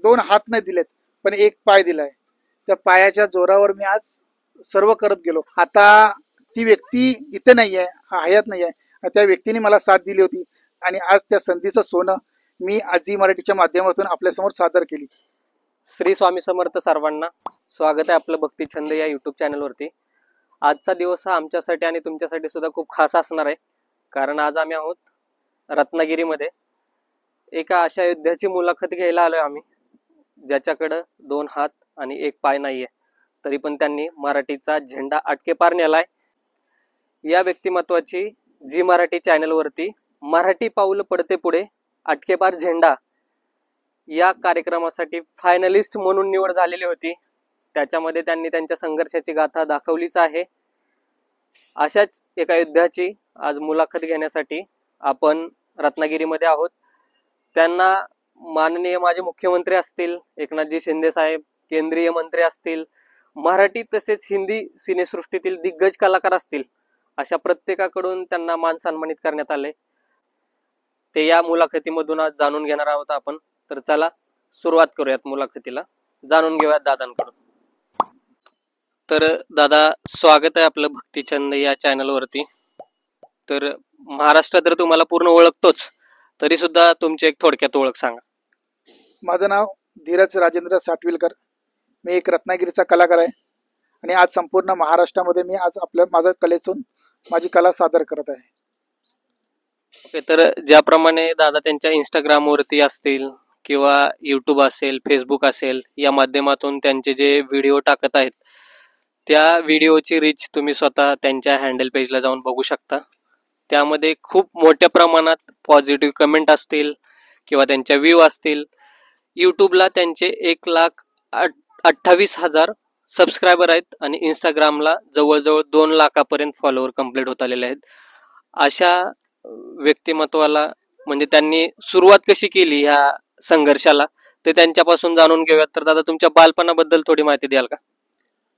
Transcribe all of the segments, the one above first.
2 हात नाही दिलेत पण 1 पाय दिलाय. त्या पायाच्या जोरावर मी आज सर्व करत गेलो. आता ती व्यक्ती इथे नाहीये, हयात नाहीये. त्या व्यक्तीने मला साथ दिली होती आणि आज त्या संधीचं सोनं मी आजी मराठीच्या माध्यमातून आपल्यासमोर सादर केली. श्री स्वामी समर्थ सर्वांना. स्वागत आहे आपलं भक्ती छंद या यूट्यूब चॅनलवरती. आजचा दिवस हा आमच्यासाठी आणि तुमच्यासाठी सुद्धा खूप खास असणार आहे, कारण आज आम्ही आहोत रत्नागिरीमध्ये. एका अशा योद्ध्याची मुलाखत घ्यायला आलोय आम्ही, ज्याच्याकडं 2 हात आणि 1 पाय नाहीये, तरी पण त्यांनी मराठीचा झेंडा आटकेपार नेलाय. या व्यक्तिमत्वाची जी मराठी चॅनलवरती मराठी पाऊल पडते पुढे आटकेपार झेंडा या कार्यक्रमासाठी फायनलिस्ट म्हणून निवड झालेली होती. त्याच्यामध्ये त्यांनी त्यांच्या संघर्षाची गाथा दाखवलीच आहे. अशाच एका योद्ध्याची आज मुलाखत घेण्यासाठी आपण रत्नागिरीमध्ये आहोत. त्यांना माननीय माजी मुख्यमंत्री असतील एकनाथजी शिंदे साहेब, केंद्रीय मंत्री असतील, मराठी तसेच हिंदी सिनेसृष्टीतील दिग्गज कलाकार असतील, अशा प्रत्येकाकडून त्यांना मान सन्मानित करण्यात आले. ते या मुलाखतीमधून आज जाणून घेणार आहोत आपण. तर चला सुरुवात करूयात मुलाखतीला, जाणून घेऊयात दादांकडून. तर दादा, स्वागत आहे आपलं भक्तीचंद या चॅनलवरती. तर महाराष्ट्र तर तुम्हाला पूर्ण ओळखतोच, तरी सुद्धा तुमची एक थोडक्यात ओळख सांगा. माझं नाव धीरज राजेंद्र साटविलकर. मी एक रत्नागिरीचा कलाकार आहे आणि आज संपूर्ण महाराष्ट्रामध्ये मी आज माझ्या कलेतून माझी कला सादर करत आहे. ओके, तर ज्याप्रमाणे दादा त्यांच्या इंस्टाग्रामवरती असतील किंवा यूट्यूब असेल, फेसबुक असेल, या माध्यमातून त्यांचे जे व्हिडिओ टाकत आहेत, त्या व्हिडिओची रीच तुम्ही स्वतः त्यांच्या हँडल पेजला जाऊन बघू शकता. त्यामध्ये खूप मोठ्या प्रमाणात पॉझिटिव्ह कमेंट असतील किंवा त्यांच्या व्ह्यू असतील. यूट्यूबला त्यांचे 1,28,000 सबस्क्रायबर आहेत आणि इंस्टाग्रामला जवळजवळ 2 लाखापर्यंत फॉलोअर कंप्लीट होत आलेले आहेत. अशा व्यक्तिमत्वाला म्हणजे त्यांनी सुरुवात कशी केली ह्या संघर्षाला, ते त्यांच्यापासून जाणून घेऊयात. तर दादा, तुमच्या बालपणाबद्दल थोडी माहिती द्याल का?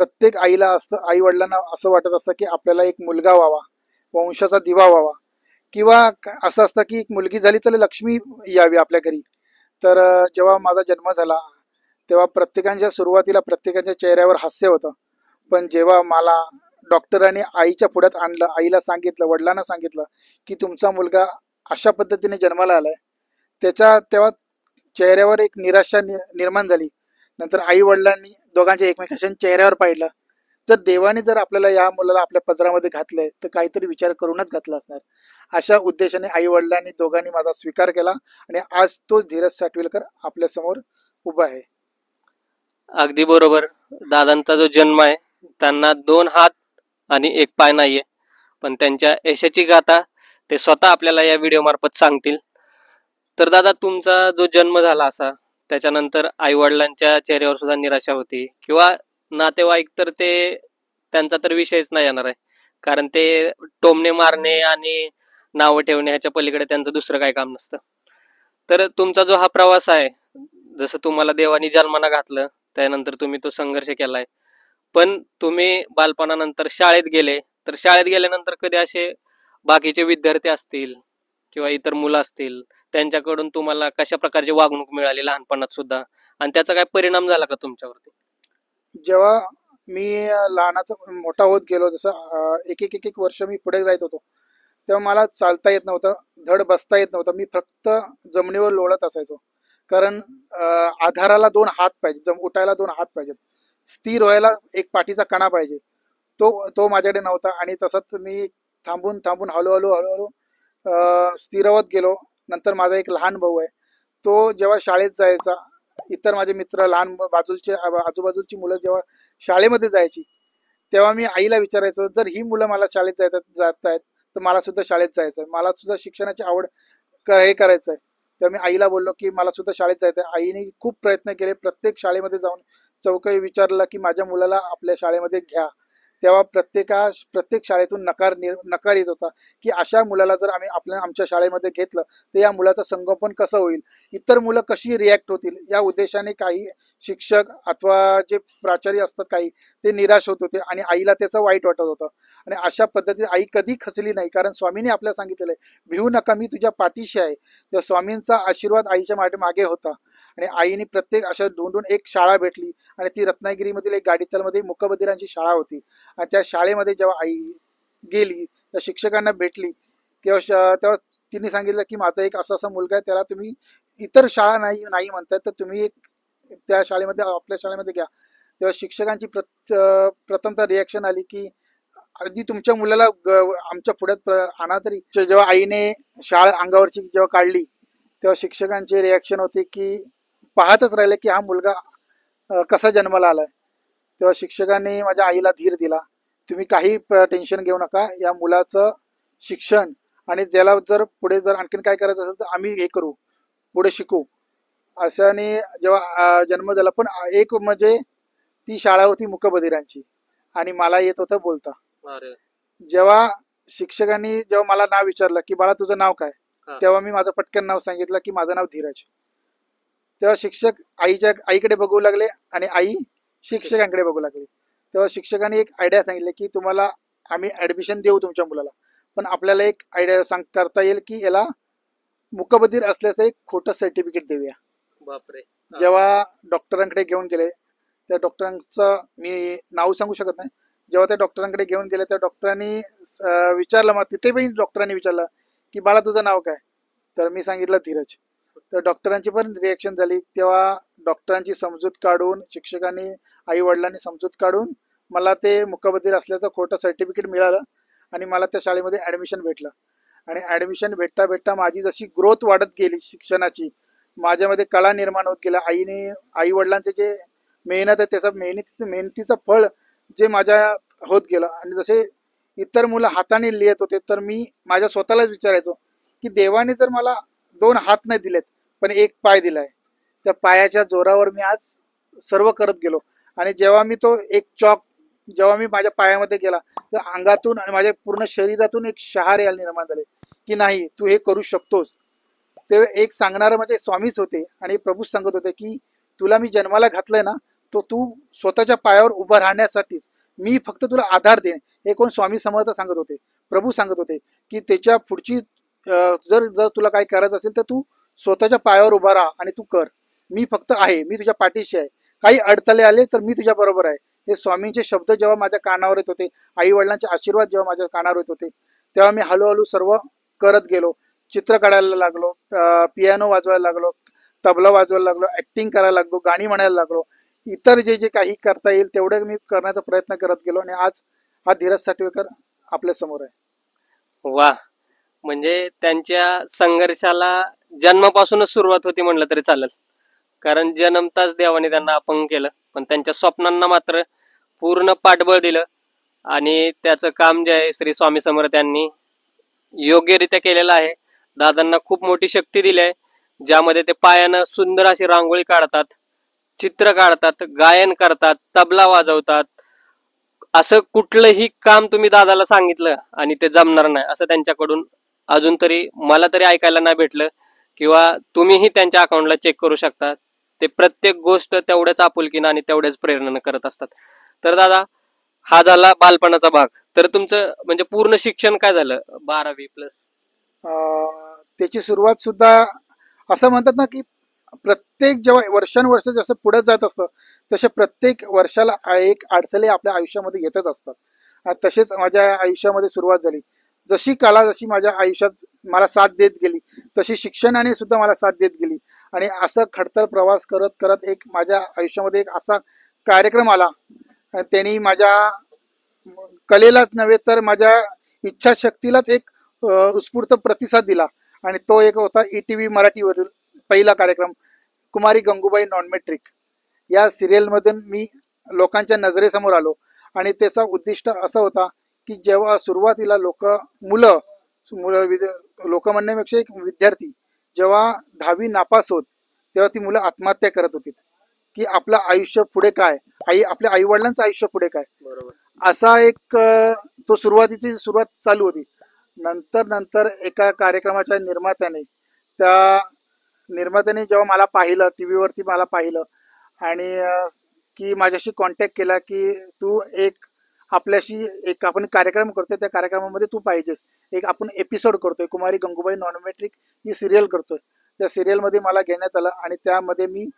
प्रत्येक आईला असतं, आई वडिलांना असं वाटत असतं की आपल्याला एक मुलगा व्हावा, वंशाचा दिवा व्हावा, किंवा असं असतं की एक मुलगी झाली तर लक्ष्मी यावी आपल्या घरी. तर जेव्हा माझा जन्म झाला तेव्हा प्रत्येकांच्या सुरुवातीला प्रत्येकाच्या चेहऱ्यावर हास्य होतं. पण जेव्हा मला डॉक्टरांनी आईच्या पुढ्यात आणलं, आईला सांगितलं, वडिलांना सांगितलं की तुमचा मुलगा अशा पद्धतीने जन्माला आलाय, तेव्हा चेहऱ्यावर एक निराशा निर्माण झाली. नंतर आई वडिलांनी दोघांच्या एकमेकांच्या चेहऱ्यावर पाहिलं, जर देवाने जर आपल्याला या मुलाला आपल्या पदरामध्ये घातलंय तर काहीतरी विचार करूनच घातला असणार. अशा उद्देशाने आई वडिलांनी दोघांनी माझा स्वीकार केला आणि आज तो धीरज साटविलकर आपल्या समोर उभा आहे. अगदी बरोबर. दादांचा जो जन्म आहे, त्यांना 2 हात आणि 1 पाय नाहीये, पण त्यांच्या यशाची गाथा ते स्वतः आपल्याला या व्हिडिओ मार्फत सांगतील. तर दादा, तुमचा जो जन्म झाला असा, त्याच्यानंतर आई वडिलांच्या चेहऱ्यावर सुद्धा निराशा होती किंवा नातेवाईक, तर ते त्यांचा तर विषयच नाही येणार आहे, कारण ते टोमणे मारणे आणि नावं ठेवणे ह्याच्या पलीकडे त्यांचं दुसरं काही काम नसतं. तर तुमचा जो हा प्रवास आहे, जसं तुम्हाला देवानी जन्माला घातलं, त्यानंतर तुम्ही तो संघर्ष केलाय. पण तुम्ही बालपणानंतर शाळेत गेले, तर शाळेत गेल्यानंतर कधी असे बाकीचे विद्यार्थी असतील किंवा इतर मुलं असतील, त्यांच्याकडून तुम्हाला कशा प्रकारची वागणूक मिळाली लहानपणात सुद्धा, आणि त्याचा काय परिणाम झाला का तुमच्यावरती? जेव्हा मी लहानाचा मोठा होत गेलो, जसं एक वर्ष मी पुढे जात होतो, तेव्हा मला चालता येत नव्हतं, धड बसता येत नव्हतं. मी फक्त जमिनीवर लोळत असायचो, कारण आधाराला 2 हात पाहिजे, उठायला 2 हात पाहिजेत, स्थिर व्हायला एक पाठीचा कणा पाहिजे, तो माझ्याकडे नव्हता. आणि तसंच मी थांबून हळूहळू स्थिर होत गेलो. नंतर माझा एक लहान भाऊ आहे, तो जेव्हा शाळेत जायचा, इतर माझे मित्र लहान आजूबाजूची मुलं जेव्हा शाळेमध्ये जायची, तेव्हा मी आईला विचारायचो, जर ही मुलं मला शाळेत जात आहेत तर मला सुद्धा शाळेत जायचं आहे, मला सुद्धा शिक्षणाची आवड हे करायचं आहे. तेव्हा मी आईला बोललो की मला सुद्धा शाळेत जायचं आहे. आईने खूप प्रयत्न केले, प्रत्येक शाळेमध्ये जाऊन चौकशी विचारला की माझ्या मुलाला आपल्या शाळेमध्ये घ्या. तेव्हा प्रत्येक शाळेतून नकार येत होता की अशा मुलाला जर आम्ही आमच्या शाळेमध्ये घेतलं तर या मुलाचं संगोपन कसं होईल, इतर मुलं कशी रिॲक्ट होतील, या उद्देशाने काही शिक्षक अथवा जे प्राचार्य असतात काही ते निराश होत होते आणि आईला त्याचं वाईट वाटत होतं. आणि अशा पद्धतीने आई कधी खचली नाही, कारण स्वामींनी आपल्याला सांगितलेलं आहे, भिवू नका, मी तुझ्या पाठीशी आहे. त्या स्वामींचा आशीर्वाद आईच्या मागे होता आणि आईने प्रत्येक अशा ढूंढून एक शाळा भेटली आणि ती रत्नागिरीमधील एक गाडीतलमध्ये मुकबधिरांची शाळा होती. आणि त्या शाळेमध्ये जेव्हा आई गेली त्या शिक्षकांना भेटली तेव्हा तिने सांगितलं की माझा एक असा असा मुलगा आहे, त्याला तुम्ही इतर शाळा नाही नाही म्हणतात तर तुम्ही एक त्या शाळेमध्ये आपल्या शाळेमध्ये घ्या. तेव्हा शिक्षकांची प्रथमतः रिॲक्शन आली की अगदी तुमच्या मुलाला आमच्या पुढ्यात आणा तरी. जेव्हा आईने शाळा अंगावरची जेव्हा काढली तेव्हा शिक्षकांचे रिॲक्शन होते की पाहतच राहिले की हा मुलगा कसा जन्माला आलाय. तेव्हा शिक्षकांनी माझ्या आईला धीर दिला, तुम्ही काही टेन्शन घेऊ नका, या मुलाचं शिक्षण आणि त्याला जर पुढे जर आणखीन काय करायचं असेल तर आम्ही हे करू, पुढे शिकू अशाने जेव्हा जन्म झाला. पण एक म्हणजे ती शाळा होती मुकबधिरांची आणि मला येत होतं बोलता. जेव्हा शिक्षकांनी जेव्हा मला नाव विचारलं की बाळा तुझं नाव काय, तेव्हा मी माझं पटकन नाव सांगितलं की माझं नाव धीरज. तेव्हा शिक्षक आईकडे बघू लागले आणि आई शिक्षकांकडे बघू लागले. तेव्हा शिक्षकांनी एक आयडिया सांगितले की तुम्हाला आम्ही ऍडमिशन देऊ तुमच्या मुलाला, पण आपल्याला एक आयडिया करता येईल की याला मुकबधीर असल्याचं एक खोटं सर्टिफिकेट देऊया. बापरे. जेव्हा डॉक्टरांकडे घेऊन गेले त्या डॉक्टरांचं मी नाव सांगू शकत नाही. जेव्हा त्या डॉक्टरांकडे घेऊन गेले त्या डॉक्टरांनी विचारलं, मग तिथे पण डॉक्टरांनी विचारलं की बाळा तुझं नाव काय, तर मी सांगितलं धीरज. तर डॉक्टरांची पण रिएक्शन झाली. तेव्हा डॉक्टरांची समजूत काढून शिक्षकांनी आई वडिलांनी समजूत काढून मला ते मुकबधीर असल्याचं खोटं सर्टिफिकेट मिळालं आणि मला त्या शाळेमध्ये ॲडमिशन भेटलं. आणि ॲडमिशन भेटता भेटता माझी जशी ग्रोथ वाढत गेली शिक्षणाची, माझ्यामध्ये कला निर्माण होत गेला. आई वडिलांचे जे मेहनत आहे त्याचं मेहनतीचं फळ जे माझ्या होत गेलं. आणि जसे इतर मुलं हाताने लिहित होते तर मी माझ्या स्वतःलाच विचारायचो की देवाने जर मला 2 हात नाही दिलेत पण एक पाय दिलाय, त्या पायाच्या जोरावर मी आज सर्व करत गेलो. आणि जेव्हा मी तो एक चॉक जेव्हा मी माझ्या पायामध्ये गेला तर अंगातून आणि माझ्या पूर्ण शरीरातून एक शहारे निर्माण झाले की नाही तू हे करू शकतोस. ते एक सांगणारं म्हणजे स्वामीच होते आणि प्रभूच सांगत होते की तुला मी जन्माला घातलंय ना, तो तू स्वतःच्या पायावर उभं राहण्यासाठीच, मी फक्त तुला आधार देईन. हे कोण स्वामी समर्थ सांगत होते, प्रभू सांगत होते की त्याच्या पुढची जर जर तुला काय करायचं असेल तर तू स्वतःच्या पायावर उभा राहा आणि तू कर, मी फक्त आहे, मी तुझ्या पाठीशी आहे, काही अडथळे आले तर मी तुझ्या बरोबर आहे. हे स्वामींचे शब्द जेव्हा माझ्या कानावर येत होते, आई वडिलांचे आशीर्वाद जेव्हा माझ्या कानावर येत होते, तेव्हा मी हळूहळू सर्व करत गेलो. चित्र काढायला लागलो, पियानो वाजवायला लागलो, तबला वाजवायला लागलो, ऍक्टिंग करायला लागलो, गाणी म्हणायला लागलो. इतर जे जे काही करता येईल तेवढं मी करण्याचा प्रयत्न करत गेलो आणि आज हा धीरज साटवेकर आपल्या समोर आहे. वा, म्हणजे त्यांच्या संघर्षाला जन्मापासूनच सुरुवात होती म्हणलं तरी चालेल. कारण जन्मताच देवाने त्यांना अपंग केलं, पण त्यांच्या स्वप्नांना मात्र पूर्ण पाठबळ दिलं. आणि त्याचं काम जे आहे श्री स्वामी समर्थ यांनी योग्यरित्या केलेलं आहे. दादांना खूप मोठी शक्ती दिली आहे, ज्यामध्ये ते पायानं सुंदर अशी रांगोळी काढतात, चित्र काढतात, गायन करतात, तबला वाजवतात. असं कुठलंही काम तुम्ही दादाला सांगितलं आणि ते जमणार नाही असं त्यांच्याकडून अजून तरी मला तरी ऐकायला नाही भेटलं. किंवा तुम्हीही त्यांच्या अकाउंटला चेक करू शकता, ते प्रत्येक गोष्ट तेवढ्याच आपुलकीनं आणि तेवढ्याच प्रेरणेनं करत असतात. तर दादा, हा झाला बालपणाचा भाग. तर तुमचं म्हणजे पूर्ण शिक्षण काय झालं 12वी प्लस? त्याची सुरुवात सुद्धा असं म्हणतात ना की प्रत्येक जेव्हा वर्षानुवर्ष जसं पुढे जात असतं तसे प्रत्येक वर्षाला एक अडचणी आपल्या आयुष्यामध्ये येतच असतात. तसेच माझ्या आयुष्यामध्ये सुरुवात झाली. जशी कला जशी माझ्या आयुष्यात मला साथ देत गेली तशी शिक्षणाने सुद्धा मला साथ देत गेली. आणि असं खडतर प्रवास करत करत एक माझ्या आयुष्यामध्ये एक असा कार्यक्रम आला, त्यांनी माझ्या कलेलाच नव्हे तर माझ्या इच्छाशक्तीलाच एक उत्स्फूर्त प्रतिसाद दिला. आणि तो एक होता ETV मराठीवरील पहिला कार्यक्रम कुमारी गंगूबाई नॉन मेट्रिक. या सिरियलमधून मी लोकांच्या नजरेसमोर आलो आणि त्याचा उद्दिष्ट असा होता की जेव्हा सुरुवातीला मुलं म्हणण्यापेक्षा एक विद्यार्थी जेव्हा 10वी नापास होत तेव्हा ती मुलं आत्महत्या करत होती की आपलं आयुष्य पुढे काय, आपल्या आई वडिलांचं आयुष्य पुढे काय. बरोबर. असा एक तो सुरुवात चालू होती. नंतर एका कार्यक्रमाच्या निर्मात्याने जेव्हा मला पाहिलं, टीव्हीवरती मला पाहिलं आणि की माझ्याशी कॉन्टॅक्ट केला की तू आपल्याशी एक आपण कार्यक्रम करतोय, त्या कार्यक्रमामध्ये तू पाहिजेस, एक आपण एपिसोड करतोय, कुमारी गंगूबाई नॉन मेट्रिक ही सिरियल करतोय. त्या सिरियलमध्ये मला घेण्यात आलं आणि त्यामध्ये मी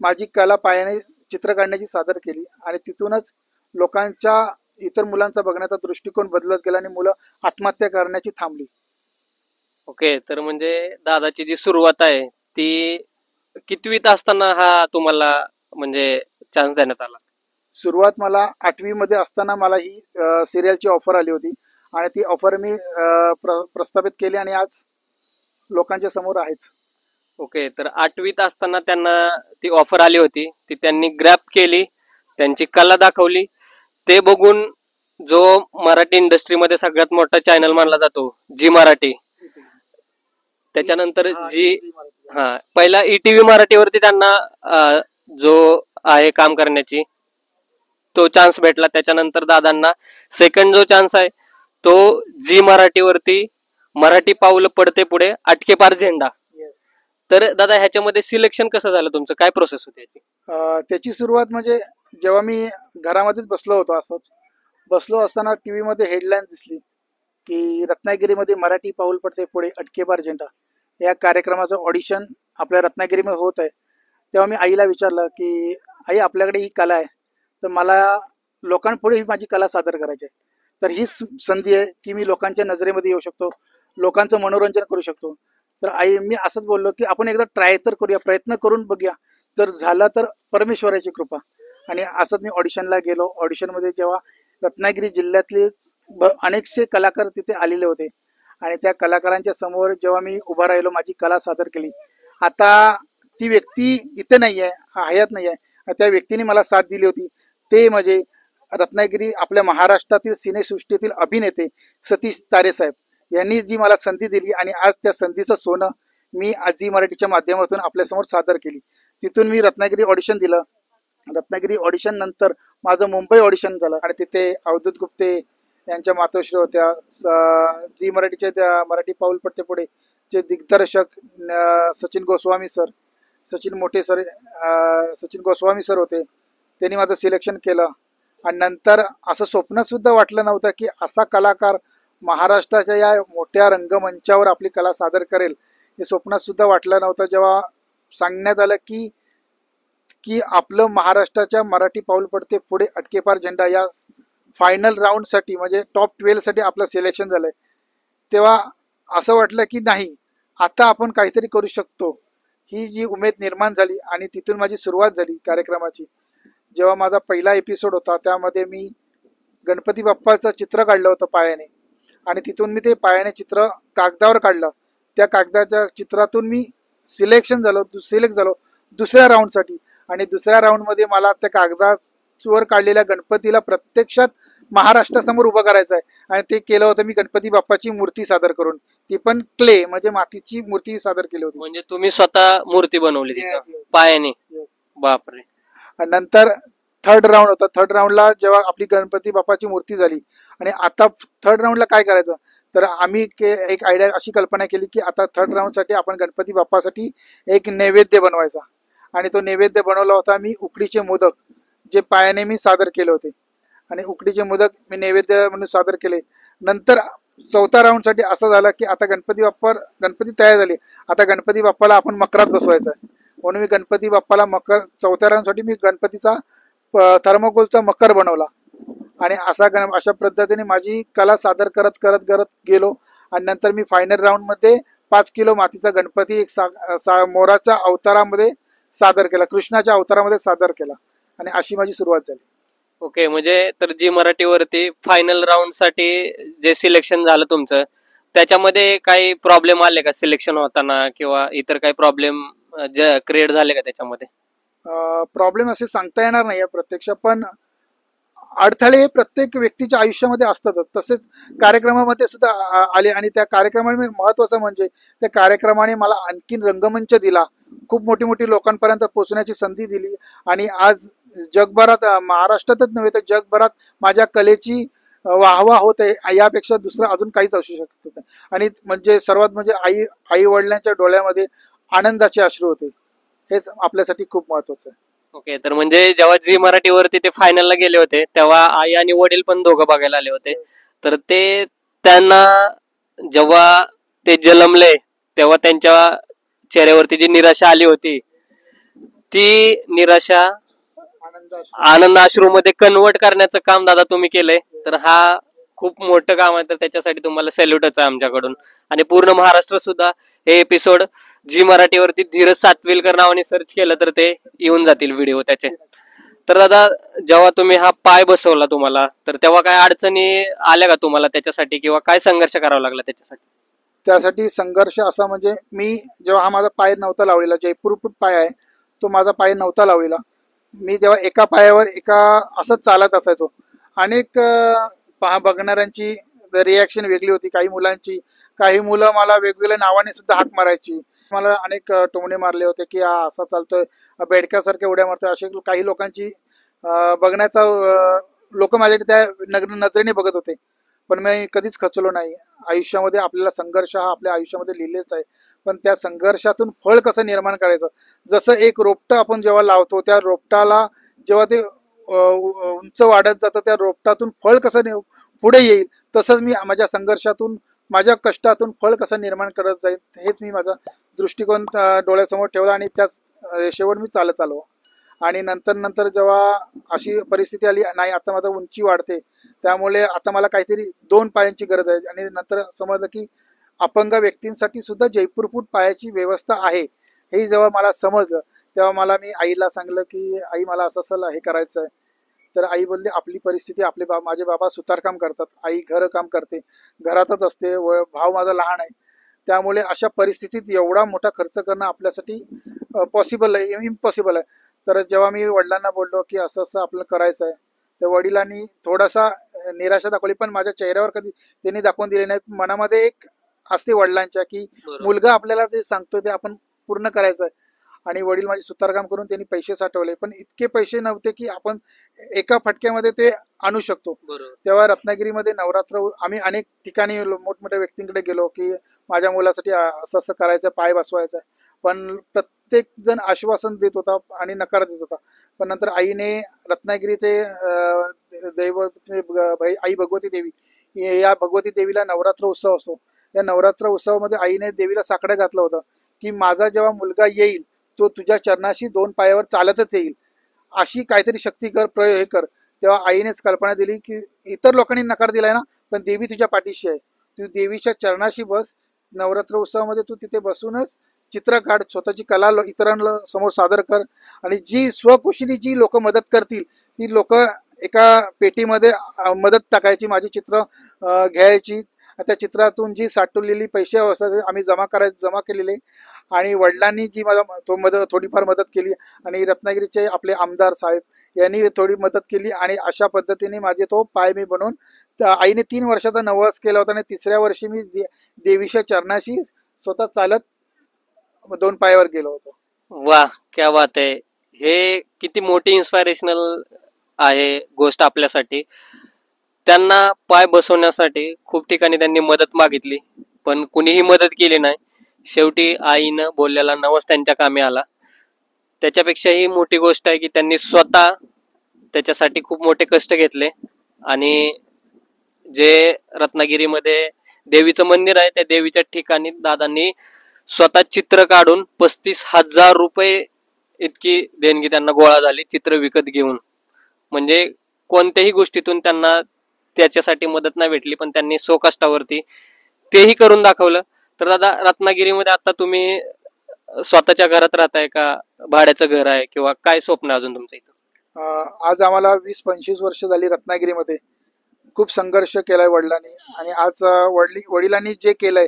माझी कला पायाने चित्र काढण्याची सादर केली आणि तिथूनच लोकांच्या इतर मुलांचा बघण्याचा दृष्टिकोन बदलत गेला आणि मुलं आत्महत्या करण्याची थांबली. ओके, तर म्हणजे दादाची जी सुरुवात आहे ती कितवीत असताना हा तुम्हाला म्हणजे चान्स देण्यात आला? सुरुवात मला 8वी मध्ये असताना मला ही सिरियलची ऑफर आली होती आणि ती ऑफर मी प्रस्थापित केली आणि आज लोकांच्या समोर आहेच. ओके, तर 8वीत असताना त्यांना ती ऑफर आली होती, ती त्यांनी ग्रॅब केली, त्यांची कला दाखवली. ते बघून जो मराठी इंडस्ट्रीमध्ये सगळ्यात मोठा चॅनल मानला जातो जी मराठी, त्याच्यानंतर पहिला ETV मराठीवरती त्यांना जो आहे काम करण्याची तो चान्स भेटला. त्याच्यानंतर दादांना सेकंड जो चान्स आहे तो जी मराठीवरती मराठी पाऊल पडते पुढे अटके पार झेंडा. तर दादा ह्याच्यामध्ये सिलेक्शन कसं झालं तुमचं, काय प्रोसेस होती याची? त्याची सुरुवात म्हणजे जेव्हा मी घरामध्येच बसलो होतो, असंच बसलो असताना टीव्ही मध्ये हेडलाईन दिसली की रत्नागिरीमध्ये मराठी पाऊल पडते पुढे अटके पार झेंडा या कार्यक्रमाचं ऑडिशन आपल्या रत्नागिरीमध्ये होत आहे. तेव्हा मी आईला विचारलं की आई, आपल्याकडे ही कला आहे, तर मला लोकांपुढे ही माझी कला सादर करायची आहे, तर हीच संधी आहे की मी लोकांच्या नजरेमध्ये येऊ शकतो, लोकांचं मनोरंजन करू शकतो. तर आई, मी असंच बोललो की आपण एकदा ट्राय तर करूया, प्रयत्न करून बघूया, जर झाला तर परमेश्वराची कृपा. आणि असंच मी ऑडिशनला गेलो. ऑडिशनमध्ये जेव्हा रत्नागिरी जिल्ह्यातले अनेकसे कलाकार तिथे आलेले होते आणि त्या कलाकारांच्या समोर जेव्हा मी उभा राहिलो, माझी कला सादर केली. आता ती व्यक्ती इथे नाही आहे, हयात नाही आहे, त्या व्यक्तीने मला साथ दिली होती. ते म्हणजे रत्नागिरी आपल्या महाराष्ट्रातील सिनेसृष्टीतील अभिनेते सतीश तारे साहेब यांनी जी मला संधी दिली आणि आज त्या संधीचं सोनं मी आजी मराठीच्या माध्यमातून आपल्यासमोर सादर केली. तिथून मी रत्नागिरी ऑडिशन दिलं. रत्नागिरी ऑडिशन नंतर माझं मुंबई ऑडिशन झालं आणि तिथे अवधूत गुप्ते यांच्या मातोश्री होत्या. जी मराठीचे मराठी पाऊल पडते पुढे चे दिग्दर्शक सचिन गोस्वामी सर, सचिन मोठे सर, सचिन गोस्वामी सर होते. त्यांनी माझं सिलेक्शन केलं आणि नंतर असं स्वप्न सुद्धा वाटलं नव्हतं की असा कलाकार महाराष्ट्राच्या या मोठ्या रंगमंचावर आपली कला सादर करेल, हे स्वप्नात सुद्धा वाटलं नव्हतं. जेव्हा सांगण्यात आलं की की आपलं महाराष्ट्राच्या मराठी पाऊल पडते पुढे अटके पार झेंडा या फायनल राऊंडसाठी म्हणजे टॉप 12 साठी आपलं सिलेक्शन झालंय, तेव्हा असं वाटलं की नाही, आता आपण काहीतरी करू शकतो. ही जी उमेद निर्माण झाली आणि तिथून माझी सुरुवात झाली कार्यक्रमाची. जेव्हा माझा पहिला एपिसोड होता त्यामध्ये मी गणपती बाप्पाचं चित्र काढलं होतं पायाने आणि तिथून मी ते पायाने चित्र कागदावर काढलं. त्या कागदाच्या चित्रातून मी सिलेक्ट झालो दुसऱ्या राऊंडसाठी आणि दुसऱ्या राऊंडमध्ये मला त्या कागदावर काढलेल्या गणपतीला प्रत्यक्षात महाराष्ट्रासमोर उभं करायचं आहे आणि ते केलं होतं मी गणपती बाप्पाची मूर्ती सादर करून, ती पण क्ले म्हणजे मातीची मूर्ती सादर केली होती. म्हणजे तुम्ही स्वतः मूर्ती बनवली तिथं पायाने? बापरे. नंतर थर्ड राऊंड होता. थर्ड राऊंडला जेव्हा आपली गणपती बाप्पाची मूर्ती झाली आणि आता थर्ड राऊंडला काय करायचं, तर आम्ही एक आयडिया अशी कल्पना केली की आता थर्ड राऊंडसाठी आपण गणपती बाप्पासाठी एक नैवेद्य बनवायचा आणि तो नैवेद्य बनवला होता मी उकडीचे मोदक, जे पायाने मी सादर केले होते आणि उकडीचे मोदक मी नैवेद्य म्हणून सादर केले. नंतर चौथ्या राऊंडसाठी असं झालं की आता गणपती तयार झाले, आता गणपती बाप्पाला आपण मकरात बसवायचा आहे, म्हणून मी गणपती बाप्पाला चौथ्या राऊंडसाठी मी गणपतीचा थर्मोकोलचा मकर बनवला आणि अशा पद्धतीने माझी कला सादर करत गेलो आणि नंतर मी फायनल राऊंडमध्ये 5 किलो मातीचा गणपती एक मोराच्या अवतारामध्ये सादर केला, कृष्णाच्या अवतारामध्ये सादर केला आणि अशी माझी सुरुवात झाली. ओके, म्हणजे तर जी मराठीवरती फायनल राऊंड साठी जे सिलेक्शन झालं तुमचं, त्याच्यामध्ये काही प्रॉब्लेम आले का सिलेक्शन होताना किंवा इतर काही प्रॉब्लेम क्रिएट झाले का त्याच्यामध्ये? प्रॉब्लेम असे सांगता येणार नाही प्रत्यक्ष, पण अडथळे प्रत्येक व्यक्तीच्या आयुष्यामध्ये असतातच. तसेच कार्यक्रमामध्ये सुद्धा आले आणि त्या कार्यक्रमाने महत्वाचं म्हणजे त्या कार्यक्रमाने मला आणखीन रंगमंच दिला, खूप मोठी लोकांपर्यंत पोहोचण्याची संधी दिली आणि आज जगभरात, महाराष्ट्रातच नव्हे तर जगभरात माझ्या कलेची वाहवा होत आहे. यापेक्षा दुसरं अजून काहीच असू शकत नाही. आणि म्हणजे सर्वात म्हणजे आई वडिलांच्या डोळ्यामध्ये आनंदाचे अश्रू होते, हेच आपल्यासाठी खूप महत्वाचं आहे. ओके, तर म्हणजे जेव्हा जी मराठीवरती ते फायनलला गेले होते तेव्हा आई आणि वडील पण दोघं बघायला आले होते, तर ते त्यांना जेव्हा ते जन्मले तेव्हा त्यांच्या चेहऱ्यावरती जी निराशा आली होती ती निराशा आनंद आनंद अश्रूमध्ये कन्वर्ट करण्याचं काम दादा तुम्ही केलंय. तर हा खूप मोठं काम आहे, तर त्याच्यासाठी तुम्हाला सॅल्यूटच आहे आमच्याकडून. आणि पूर्ण महाराष्ट्र सुद्धा हे एपिसोड जी मराठीवरती धीरज सातविलकर नावाने सर्च केलं तर ते येऊन जातील व्हिडिओ त्याचे. तर दादा, जेव्हा तुम्ही हा पाय बसवला तुम्हाला, तर तेव्हा काय अडचणी आल्या का तुम्हाला त्याच्यासाठी, किंवा काय संघर्ष करावा लागला त्याच्यासाठी? त्यासाठी संघर्ष असा म्हणजे मी जेव्हा हा माझा पाय नव्हता लावलेला, जयपूर फूट पाय आहे तो माझा पाय नव्हता लावलेला. मी जेव्हा एका पायावर असंच चालत असायचो. अनेक बघणाऱ्यांची रिॲक्शन वेगळी होती. काही मुलांची, काही मुलं मला वेगवेगळ्या नावाने सुद्धा हाक मारायची. मला अनेक टोमणे मारले होते की हा असा चालतोय, बेडक्यासारखे उड्या मारतोय, असे काही लोकांची बघण्याचा लोक माझ्याकडे त्या नजरेने बघत होते. पण मी कधीच खचलो नाही. आयुष्यामध्ये आपल्याला संघर्ष हा आपल्या आयुष्यामध्ये लिहिलेच आहे, पण त्या संघर्षातून फळ कसं निर्माण करायचं. जसं एक रोपटं आपण जेव्हा लावतो, त्या रोपटाला जेव्हा ते उंच वाढत जातं, त्या रोपटातून फळ कसं पुढे येईल, तसंच मी माझ्या संघर्षातून, माझ्या कष्टातून फळ कसं निर्माण करत जाईल, हेच मी माझा दृष्टिकोन डोळ्यासमोर ठेवला आणि त्याच रेषेवर मी चालत आलो. आणि नंतर जेव्हा अशी परिस्थिती आली, नाही आता माझा उंची वाढते, त्यामुळे आता मला काहीतरी 2 पायांची गरज आहे. आणि नंतर समजलं की अपंग व्यक्तींसाठी सुद्धा जयपूर फूट पायाची व्यवस्था आहे. हे जेव्हा मला समजलं, तेव्हा मी आईला सांगलं की आई मला असं हे करायचं आहे. तर आई बोलली आपली परिस्थिती, माझे बाबा सुतारकाम करतात, आई घरकाम करते, घरातच असते, व भाव माझा लहान आहे. त्यामुळे अशा परिस्थितीत एवढा मोठा खर्च करणं आपल्यासाठी पॉसिबल आहे, इम्पॉसिबल आहे. तर जेव्हा मी वडिलांना बोललो की असं आपल्याला करायचं आहे, तर वडिलांनी थोडासा निराशा दाखवली, पण माझ्या चेहऱ्यावर कधी त्यांनी दाखवून दिले नाही. मनामध्ये एक असते वडिलांच्या की मुलगा आपल्याला जे सांगतो ते आपण पूर्ण करायचं आहे. आणि वडील माझे सुतारकाम करून त्यांनी पैसे साठवले, पण इतके पैसे नव्हते की आपण एका फटक्यामध्ये ते आणू शकतो. तेव्हा रत्नागिरीमध्ये नवरात्र, आम्ही अनेक ठिकाणी मोठमोठ्या व्यक्तींकडे गेलो की माझ्या मुलासाठी असं करायचं, पाय बसवायचं आहे. पण प्रत्येक जण आश्वासन देत होता आणि नकार देत होता. पण नंतर आईने रत्नागिरीचे आई भगवती देवी, या भगवती देवीला नवरात्र उत्सव असतो. या नवरात्र उत्सवामध्ये आईने देवीला साकडं घातलं होतं की माझा जेव्हा मुलगा येईल, तो तुझ्या चरणाशी 2 पायावर चालतच येईल, अशी काहीतरी शक्ती कर, प्रयोग कर. तेव्हा आईनेच कल्पना दिली की इतर लोकांनी नकार दिलाय ना, पण देवी तुझ्या पाठीशी आहे, तू देवीच्या चरणाशी बस. नवरात्र उत्सवामध्ये तू तिथे बसूनच चित्र काढ, स्वतःची कला इतरांना समोर सादर कर. आणि जी स्वकुशीने जी लोक मदत करतील, ती लोक एका पेटीमध्ये मदत टाकायची, माझी चित्र घ्यायची. त्या चित्रातून जी साठवलेली पैसे आम्ही जमा केलेले, आणि वडिलांनी जी मला थोडीफार मदत केली, आणि रत्नागिरीचे आपले आमदार साहेब यांनी थोडी मदत केली. आणि अशा पद्धतीने माझे तो पाय मी बनवून, आईने 3 वर्षाचा नवस केला होता, आणि 3ऱ्या वर्षी मी देवीच्या चरणाशी स्वतः चालत 2 पायावर गेलो होतो. वाह, क्या बात आहे. हे किती मोठी इन्स्पायरेशनल आहे गोष्ट आपल्यासाठी. त्यांना पाय बसवण्यासाठी खूप ठिकाणी त्यांनी मदत मागितली, पण कुणीही मदत केली नाही. शेवटी आईनं बोललेला नवस त्यांच्या कामी आला. त्याच्यापेक्षाही मोठी गोष्ट आहे की त्यांनी स्वतः त्याच्यासाठी खूप मोठे कष्ट घेतले. आणि जे रत्नागिरीमध्ये देवीचं मंदिर आहे, त्या देवीच्या ठिकाणी दादांनी स्वतः चित्र काढून 35,000 रुपये इतकी देणगी त्यांना गोळा झाली, चित्र विकत घेऊन. म्हणजे कोणत्याही गोष्टीतून त्यांना त्याच्यासाठी मदत नाही भेटली, पण त्यांनी स्वकष्टावरती तेही करून दाखवलं. तर दादा, रत्नागिरीमध्ये आता तुम्ही स्वतःच्या घरात राहताय का, भाड्याचं घर आहे, किंवा काय स्वप्न अजून तुमचं इथं? आज आम्हाला 20-25 वर्ष झाली रत्नागिरीमध्ये. खूप संघर्ष केलाय वडिलांनी, आणि आज वडिलांनी जे केलंय,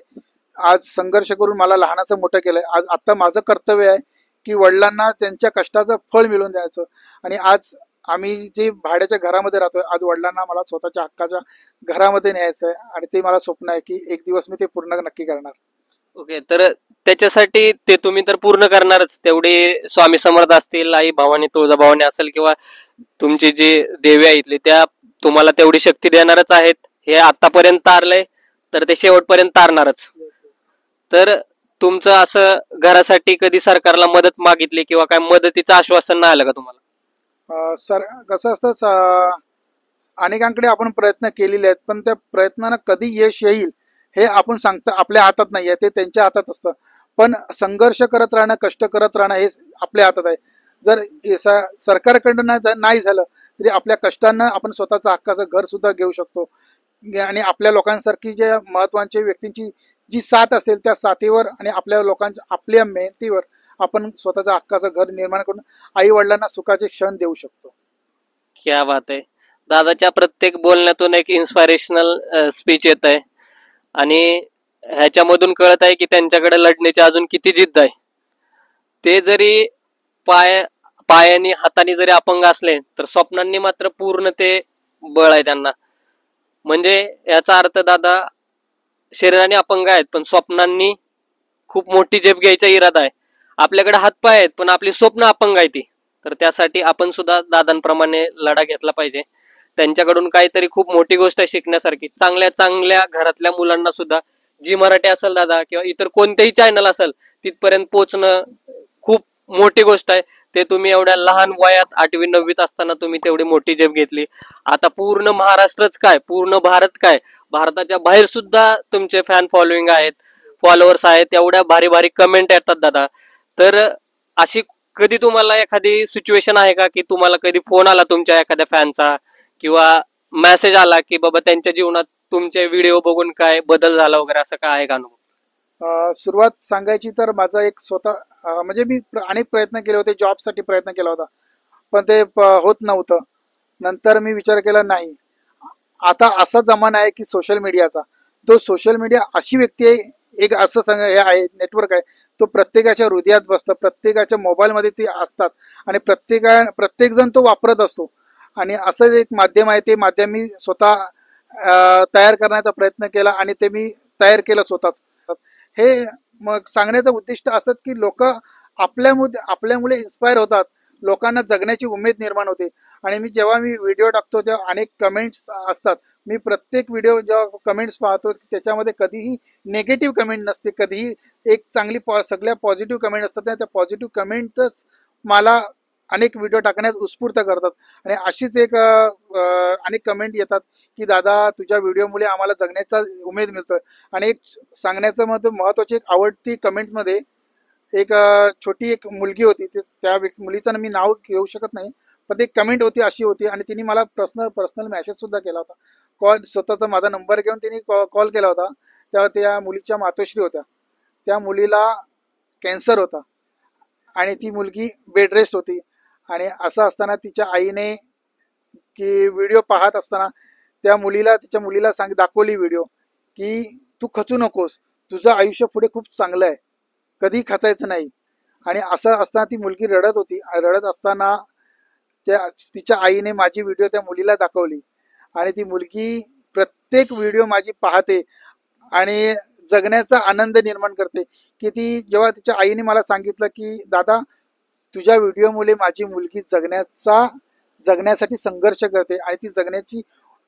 आज संघर्ष करून मला लहानाचं मोठं केलंय. आज आता माझं कर्तव्य आहे की वडिलांना त्यांच्या कष्टाचं फळ मिळवून द्यायचं. आणि आज आम्ही जे भाड्याच्या घरामध्ये राहतोय, आज वडिलांना मला स्वतःच्या हक्काच्या घरामध्ये न्यायचं आहे, आणि ते मला स्वप्न आहे की एक दिवस मी ते पूर्ण नक्की करणार. ओके, तर त्याच्यासाठी ते तुम्ही तर पूर्ण करणारच. तेवढे स्वामी समर्थ असतील, आई भवानी, तुळजाभवानी असेल, किंवा तुमची जी देवी आहे इथली, त्या तुम्हाला तेवढी शक्ती देणारच आहेत. हे आतापर्यंत तारलंय, तर ते शेवटपर्यंत तारणारच. तर तुमचं असं घरासाठी कधी सरकारला मदत मागितली, किंवा काय मदतीचं आश्वासन नाही आलं का तुम्हाला? सर, कसं असतं, अनेकांकडे आपण प्रयत्न केलेले आहेत, पण त्या प्रयत्नांना कधी यश येईल हे आपण सांगता आपल्या हातात नाही आहे, ते त्यांच्या हातात असतं. पण संघर्ष करत राहणं, कष्ट करत राहणं हे आपल्या हातात आहे. जर सरकारकडनं नाही झालं तरी आपल्या कष्टानं आपण स्वतःचं हक्काचं घर सुद्धा घेऊ शकतो. आणि आपल्या लोकांसारखी ज्या महत्वाच्या व्यक्तींची जी साथ असेल त्या साथीवर आणि आपल्या लोकांच्या आपल्या मेहनतीवर आपण स्वतःच्या हक्काचं घर निर्माण करून आई वडिलांना सुखाचे क्षण देऊ शकतो. क्या बात आहे. दादाच्या प्रत्येक बोलण्यातून एक इन्स्पायरेशनल स्पीच येत आहे आणि ह्याच्यामधून कळत आहे की त्यांच्याकडे लढण्याची अजून किती जिद्द आहे. ते जरी पायाने हाताने जरी अपंग असले तर स्वप्नांनी मात्र पूर्ण ते बळ आहे त्यांना. म्हणजे याचा अर्थ दादा शरीराने अपंग आहेत पण स्वप्नांनी खूप मोठी झेप घ्यायचा इरादा आहे. आपल्याकडे हातपाय आहेत पण आपली स्वप्न अपंग आहे ती. तर त्यासाठी आपण सुद्धा दादांप्रमाणे लढा घेतला पाहिजे. त्यांच्याकडून काहीतरी खूप मोठी गोष्ट आहे शिकण्यासारखी. चांगल्या चांगल्या घरातल्या मुलांना सुद्धा जी मराठी असेल दादा किंवा इतर कोणतेही चॅनल असेल तिथपर्यंत पोहोचणं खूप मोठी गोष्ट आहे. ते तुम्ही एवढ्या लहान वयात 8वी 9वीत असताना तुम्ही तेवढी मोठी झेप घेतली. आता पूर्ण महाराष्ट्रच काय पूर्ण भारत काय भारताच्या बाहेर सुद्धा तुमचे फॅन फॉलोईंग आहेत, फॉलोअर्स आहेत, एवढ्या भारी भारी कमेंट येतात दादा. तर अशी कधी तुम्हाला एखादी सिच्युएशन आहे का की तुम्हाला कधी फोन आला तुमच्या एखाद्या फॅनचा किंवा मेसेज आला की बाबा त्यांच्या जीवनात तुमचे व्हिडिओ बघून काय बदल झाला वगैरे असं काय आहे का अनुभव? सुरुवात सांगायची तर माझा एक स्वतः म्हणजे मी अनेक प्रयत्न केले होते, जॉबसाठी प्रयत्न केला होता पण ते होत नव्हतं. नंतर मी विचार केला नाही, आता असा जमाना आहे की सोशल मीडियाचा, तो सोशल मीडिया अशी व्यक्ती आहे, एक असं हे आहे नेटवर्क आहे, तो प्रत्येकाच्या हृदयात बसतं, प्रत्येकाच्या मोबाईलमध्ये ते असतात आणि प्रत्येक जण तो वापरत असतो. आणि असं एक माध्यम आहे, ते माध्यम मी स्वतः तयार करण्याचा प्रयत्न केला आणि ते मी तयार केलं स्वतःच. हे मग सांगण्याचं उद्दिष्ट असत की लोक आपल्यामुळे इन्स्पायर होतात, लोकांना जगण्याची उमेद निर्माण होते. आणि मी जेव्हा व्हिडिओ टाकतो तेव्हा अनेक कमेंट्स असतात. मी प्रत्येक व्हिडिओ जेव्हा कमेंट्स पाहतो त्याच्यामध्ये कधीही नेगेटिव्ह कमेंट नसते, कधीही एक चांगली सगळ्या पॉझिटिव्ह कमेंट असतात. त्या पॉझिटिव्ह कमेंटच मला अनेक व्हिडिओ टाकण्यास उत्स्फूर्त करतात. आणि अशीच एक अनेक कमेंट येतात की दादा तुझ्या व्हिडिओमुळे आम्हाला जगण्याचा उमेद मिळतोय. आणि एक सांगण्याचं महत्वाची एक आवडती कमेंटमध्ये एक छोटी एक मुलगी होती, त्या मुलीचं मी नाव घेऊ शकत नाही, पण ती कमेंट होती अशी होती आणि तिने मला पर्सनल मेसेज सुद्धा केला होता. स्वतःचा माझा नंबर घेऊन तिने कॉल केला होता. तेव्हा त्या मुलीच्या मातोश्री होत्या, त्या मुलीला कॅन्सर होता आणि ती मुलगी बेड रेस्ट होती. आणि असं असताना तिच्या आईने की व्हिडिओ पाहत असताना तिच्या मुलीला दाखवली व्हिडिओ की तू खचू नकोस, तुझं आयुष्य पुढे खूप चांगलं आहे, कधी खचायचं नाही. आणि असं असताना ती मुलगी रडत होती. रडत असताना तिच्या आईने माझी व्हिडिओ त्या मुलीला दाखवली आणि ती मुलगी प्रत्येक व्हिडिओ माझी पाहते आणि जगण्याचा आनंद निर्माण करते. की ती जेव्हा तिच्या आईने मला सांगितलं की दादा तुझ्या व्हिडिओमुळे माझी मुलगी जगण्यासाठी संघर्ष करते आणि ती जगण्याची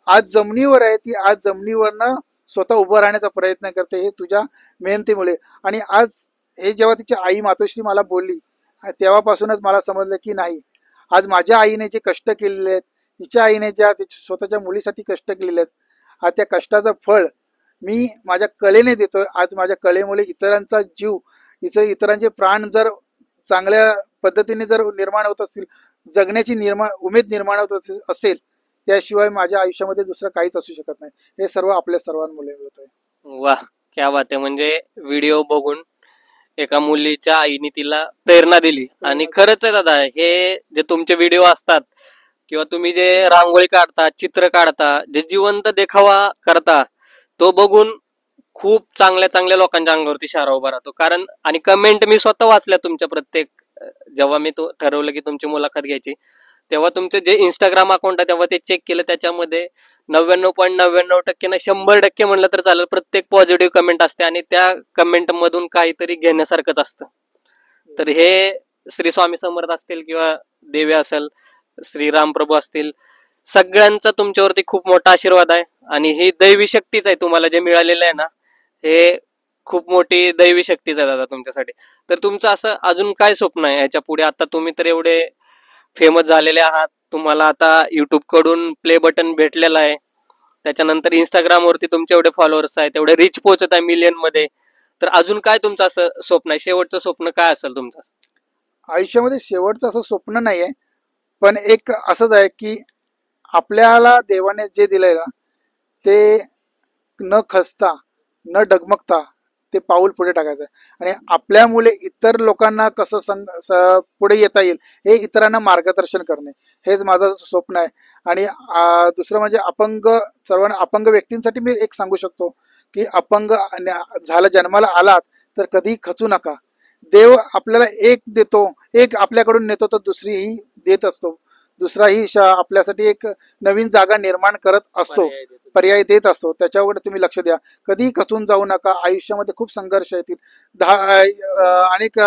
आज जमिनीवर आहे, ती आज जमिनीवरनं स्वतः उभं राहण्याचा प्रयत्न करते, हे तुझ्या मेहनतीमुळे. आणि आज हे जेव्हा तिची आई मातोश्री मला बोलली तेव्हापासूनच मला समजलं की नाही, आज माझ्या आईने जे कष्ट केलेले आहेत, तिच्या आईने ज्या स्वतःच्या मुलीसाठी कष्ट केलेले आहेत, आज त्या कष्टाचं फळ मी माझ्या कलेने देतोय. आज माझ्या कलेमुळे इतरांचा जीव इतरांचे प्राण जर चांगल्या पद्धतीने जर निर्माण होत असतील, जगण्याची उमेद निर्माण होत असेल, त्याशिवाय माझ्या आयुष्यामध्ये दुसरं काहीच असू शकत नाही. हे सर्व आपल्या सर्वांमुळे होत आहे. वा क्या बात आहे. म्हणजे व्हिडिओ बघून एका मुलीच्या आईने तिला प्रेरणा दिली. आणि खरंच आहे दादा, हे जे तुमचे व्हिडिओ असतात किंवा तुम्ही जे रांगोळी काढता, चित्र काढता, जे जिवंत देखावा करता, तो बघून खूप चांगल्या चांगल्या लोकांच्या अंगावरती शारा उभा राहतो. कारण आणि कमेंट मी स्वतः वाचल्या तुमच्या प्रत्येक, जेव्हा मी तो ठरवलं की तुमची मुलाखत घ्यायची तेव्हा तुमचे जे इंस्टाग्राम अकाउंट आहे तेव्हा ते चेक केलं, त्याच्यामध्ये 99.99% ना 100% म्हणलं तर चालेल प्रत्येक पॉझिटिव्ह कमेंट असते आणि त्या कमेंट मधून काहीतरी घेण्यासारखंच असतं. तर हे श्री स्वामी समर्थ असतील किंवा देवी असेल, श्री रामप्रभू असतील, सगळ्यांचा तुमच्यावरती खूप मोठा आशीर्वाद आहे. आणि ही दैवी शक्तीच आहे, तुम्हाला जे मिळालेलं आहे ना हे खूप मोठी दैवी शक्तीच आहे दादा तुमच्यासाठी. तर तुमचं असं अजून काय स्वप्न आहे याच्या पुढे? आता तुम्ही तर एवढे फेमस झालेले आहात, तुम्हाला आता युट्यूब कडून प्ले बटन भेटलेलं आहे, त्याच्यानंतर इंस्टाग्राम वरती तुमचे एवढे फॉलोअर्स आहेत, एवढे रीच पोहोचत आहे मिलियन मध्ये. तर अजून काय तुमचं असं स्वप्न आहे, शेवटचं स्वप्न काय असेल तुमचं? आयुष्यामध्ये शेवटचं असं स्वप्न नाही आहे, पण एक असंच आहे की आपल्याला देवाने जे दिलंय ना ते न खचता न डगमगता ते पाऊल पुढे टाकायचं आहे आणि आपल्यामुळे इतर लोकांना कसं पुढे येता येईल हे इतरांना मार्गदर्शन करणे, हेच माझं स्वप्न आहे. आणि दुसरं म्हणजे अपंग, सर्वांना अपंग व्यक्तींसाठी मी एक सांगू शकतो की अपंग झालं जन्माला आलात तर कधी खचू नका. देव आपल्याला एक देतो, एक आपल्याकडून नेतो तर दुसरीही देत असतो, दुसराही आपल्यासाठी एक नवीन जागा निर्माण करत असतो, पर्याय देत असतो. त्याच्यावर तुम्ही लक्ष द्या, कधी खचून जाऊ नका. आयुष्यामध्ये खूप संघर्ष येतील. अनेक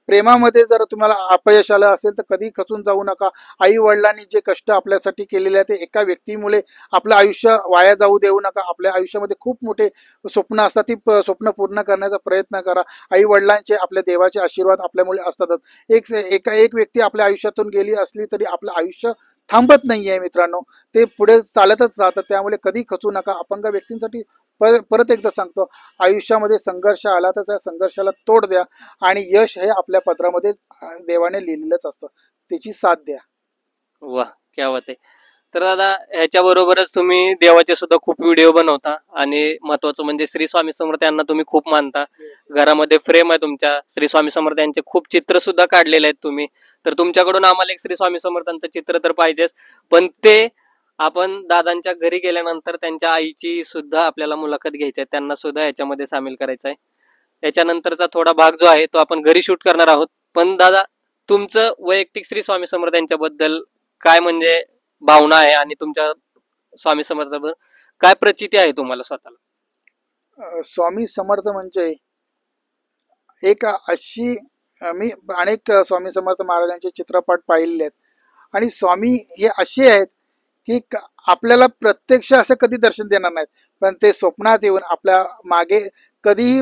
प्रेमामध्ये जर तुम्हाला अपयश आलं असेल तर कधी खचून जाऊ नका. आई वडिलांनी जे कष्ट आपल्यासाठी केलेले आहे ते एका व्यक्तीमुळे आपलं आयुष्य वाया जाऊ देऊ नका. आपल्या आयुष्यामध्ये खूप मोठे स्वप्न असतात, ती स्वप्न पूर्ण करण्याचा प्रयत्न करा. आई वडिलांचे, आपल्या देवाचे आशीर्वाद आपल्यामुळे असतातच. एक व्यक्ती आपल्या आयुष्यातून गेली असली तरी आपलं आयुष्य थांबत नाहीये मित्रांनो, ते पुढे चालतच राहतं. त्यामुळे कधी खचू नका. अपंग व्यक्तींसाठी परत एकदा सांगतो, आयुष्यामध्ये संघर्ष आला तर त्या संघर्षाला तोड द्या आणि यश हे आपल्या पत्रामध्ये देवाने लिहिलेलंच असतं, त्याची साथ द्या. वा, क्या बात आहे. तर दादा, ह्याच्या बरोबरच तुम्ही देवाचे सुद्धा खूप व्हिडिओ बनवता आणि महत्वाचं म्हणजे श्री स्वामी समर्थ यांना तुम्ही खूप मानता. घरामध्ये फ्रेम आहे तुमच्या, श्री स्वामी समर्थ यांचे खूप चित्र सुद्धा काढलेले आहेत तुम्ही. तर तुमच्याकडून आम्हाला एक श्री स्वामी समर्थांचं चित्र तर पाहिजेच, पण ते आपण दादांच्या घरी गेल्यानंतर त्यांच्या आईची सुद्धा आपल्याला मुलाखत घ्यायची आहे, त्यांना सुद्धा याच्यामध्ये सामील करायचं आहे. याच्यानंतरचा थोडा भाग जो आहे तो आपण घरी शूट करणार आहोत. पण दादा, तुमचं वैयक्तिक श्री स्वामी समर्थ यांच्याबद्दल काय म्हणजे भावना आहे आणि तुमच्या स्वामी समर्थाबद्दल काय प्रचिती आहे तुम्हाला स्वतःला? स्वामी समर्थ म्हणजे एक अशी, मी अनेक स्वामी समर्थ महाराजांचे चित्रपट पाहिलेले आहेत आणि स्वामी हे असे आहेत की आपल्याला प्रत्यक्ष असं कधी दर्शन देणार नाहीत, पण ते स्वप्नात येऊन आपल्या मागे कधीही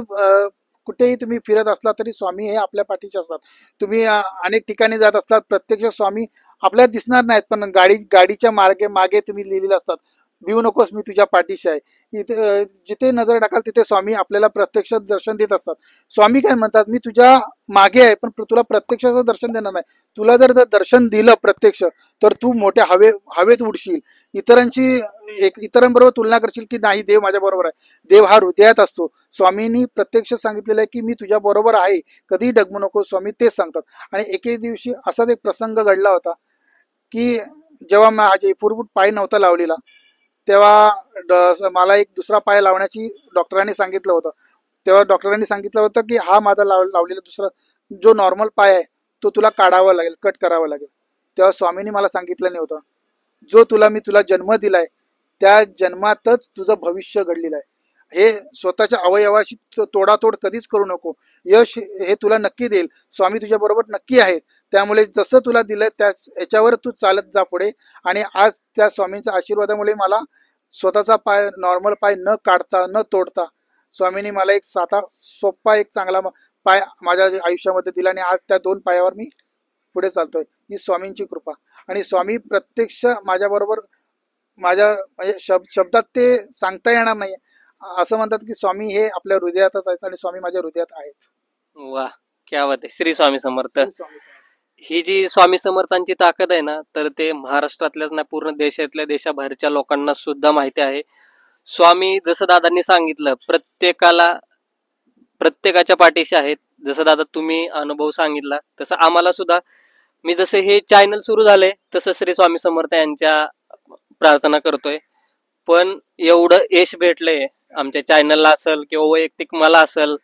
कुठेही तुम्ही फिरत असला तरी स्वामी हे आपल्या पाठीचे असतात. तुम्ही अनेक ठिकाणी जात असतात, प्रत्यक्ष स्वामी आपल्याला दिसणार नाहीत, पण गाडीच्या मागे तुम्ही लिहिलेले असतात, भिवू नकोस मी तुझ्या पाठीशी आहे. इथे जिथे नजर टाकाल तिथे स्वामी आपल्याला प्रत्यक्ष दर्शन देत असतात. स्वामी काय म्हणतात, मी तुझ्या मागे आहे पण तुला प्रत्यक्षाचं दर्शन देणार नाही. तुला जर दर्शन दिलं प्रत्यक्ष तर तू मोठ्या हवेत उडशील, इतरांबरोबर तुलना करशील की नाही देव माझ्या बरोबर आहे. देव हा हृदयात असतो. स्वामींनी प्रत्यक्ष सांगितलेलं आहे की मी तुझ्या बरोबर आहे, कधी डगमू नको. स्वामी तेच सांगतात. आणि एके दिवशी असाच एक प्रसंग घडला होता की जेव्हा माझे पूर्वूट पाय नव्हता लावलेला तेव्हा मला एक दुसरा पाय लावण्याची डॉक्टरांनी सांगितलं होतं. तेव्हा डॉक्टरांनी सांगितलं होतं की हा माझा लावलेला दुसरा जो नॉर्मल पाय आहे तो तुला काढावा लागेल, कट करावा लागेल. तेव्हा स्वामींनी मला सांगितलं नाही होतं, मी तुला जन्म दिलाय त्या जन्मातच तुझं भविष्य घडलेलं आहे. हे स्वतःच्या अवयवाशी तोडातोड कधीच करू नको. यश हे तुला नक्की देईल. स्वामी तुझ्या बरोबर नक्की आहेत. त्यामुळे जसं तुला दिलं त्याच याच्यावर तू चालत जा पुढे. आणि आज त्या स्वामींच्या आशीर्वादामुळे मला स्वतःचा पाय, नॉर्मल पाय न काढता न तोडता स्वामींनी मला एक साधा सोपा एक चांगला पाय माझ्या आयुष्यामध्ये दिला आणि आज त्या 2 पायावर मी पुढे चालतोय. ही स्वामींची कृपा. आणि स्वामी प्रत्यक्ष माझ्याबरोबर माझ्या म्हणजे शब्दात ते सांगता येणार नाही. असं म्हणतात की स्वामी हे आपल्या हृदयातच आहेत आणि स्वामी माझ्या हृदयात आहेत. वा, क्या बात आहे. श्री स्वामी समर्थ. ही जी स्वामी समर्थांची ताकद आहे ना, तर ते महाराष्ट्रातल्याच ना पूर्ण देशातल्या देशाबाहेरच्या लोकांना सुद्धा माहिती आहे. स्वामी जसं दादांनी सांगितलं, प्रत्येकाच्या पाठीशी आहेत. जसं दादा तुम्ही अनुभव सांगितला तसं आम्हाला सुद्धा, मी जसं हे चॅनल सुरू झाले तसं श्री स्वामी समर्थ यांच्या प्रार्थना करतोय. पण एवढं यश भेटलंय आमच्या चॅनलला असेल किंवा वैयक्तिक मला असेल,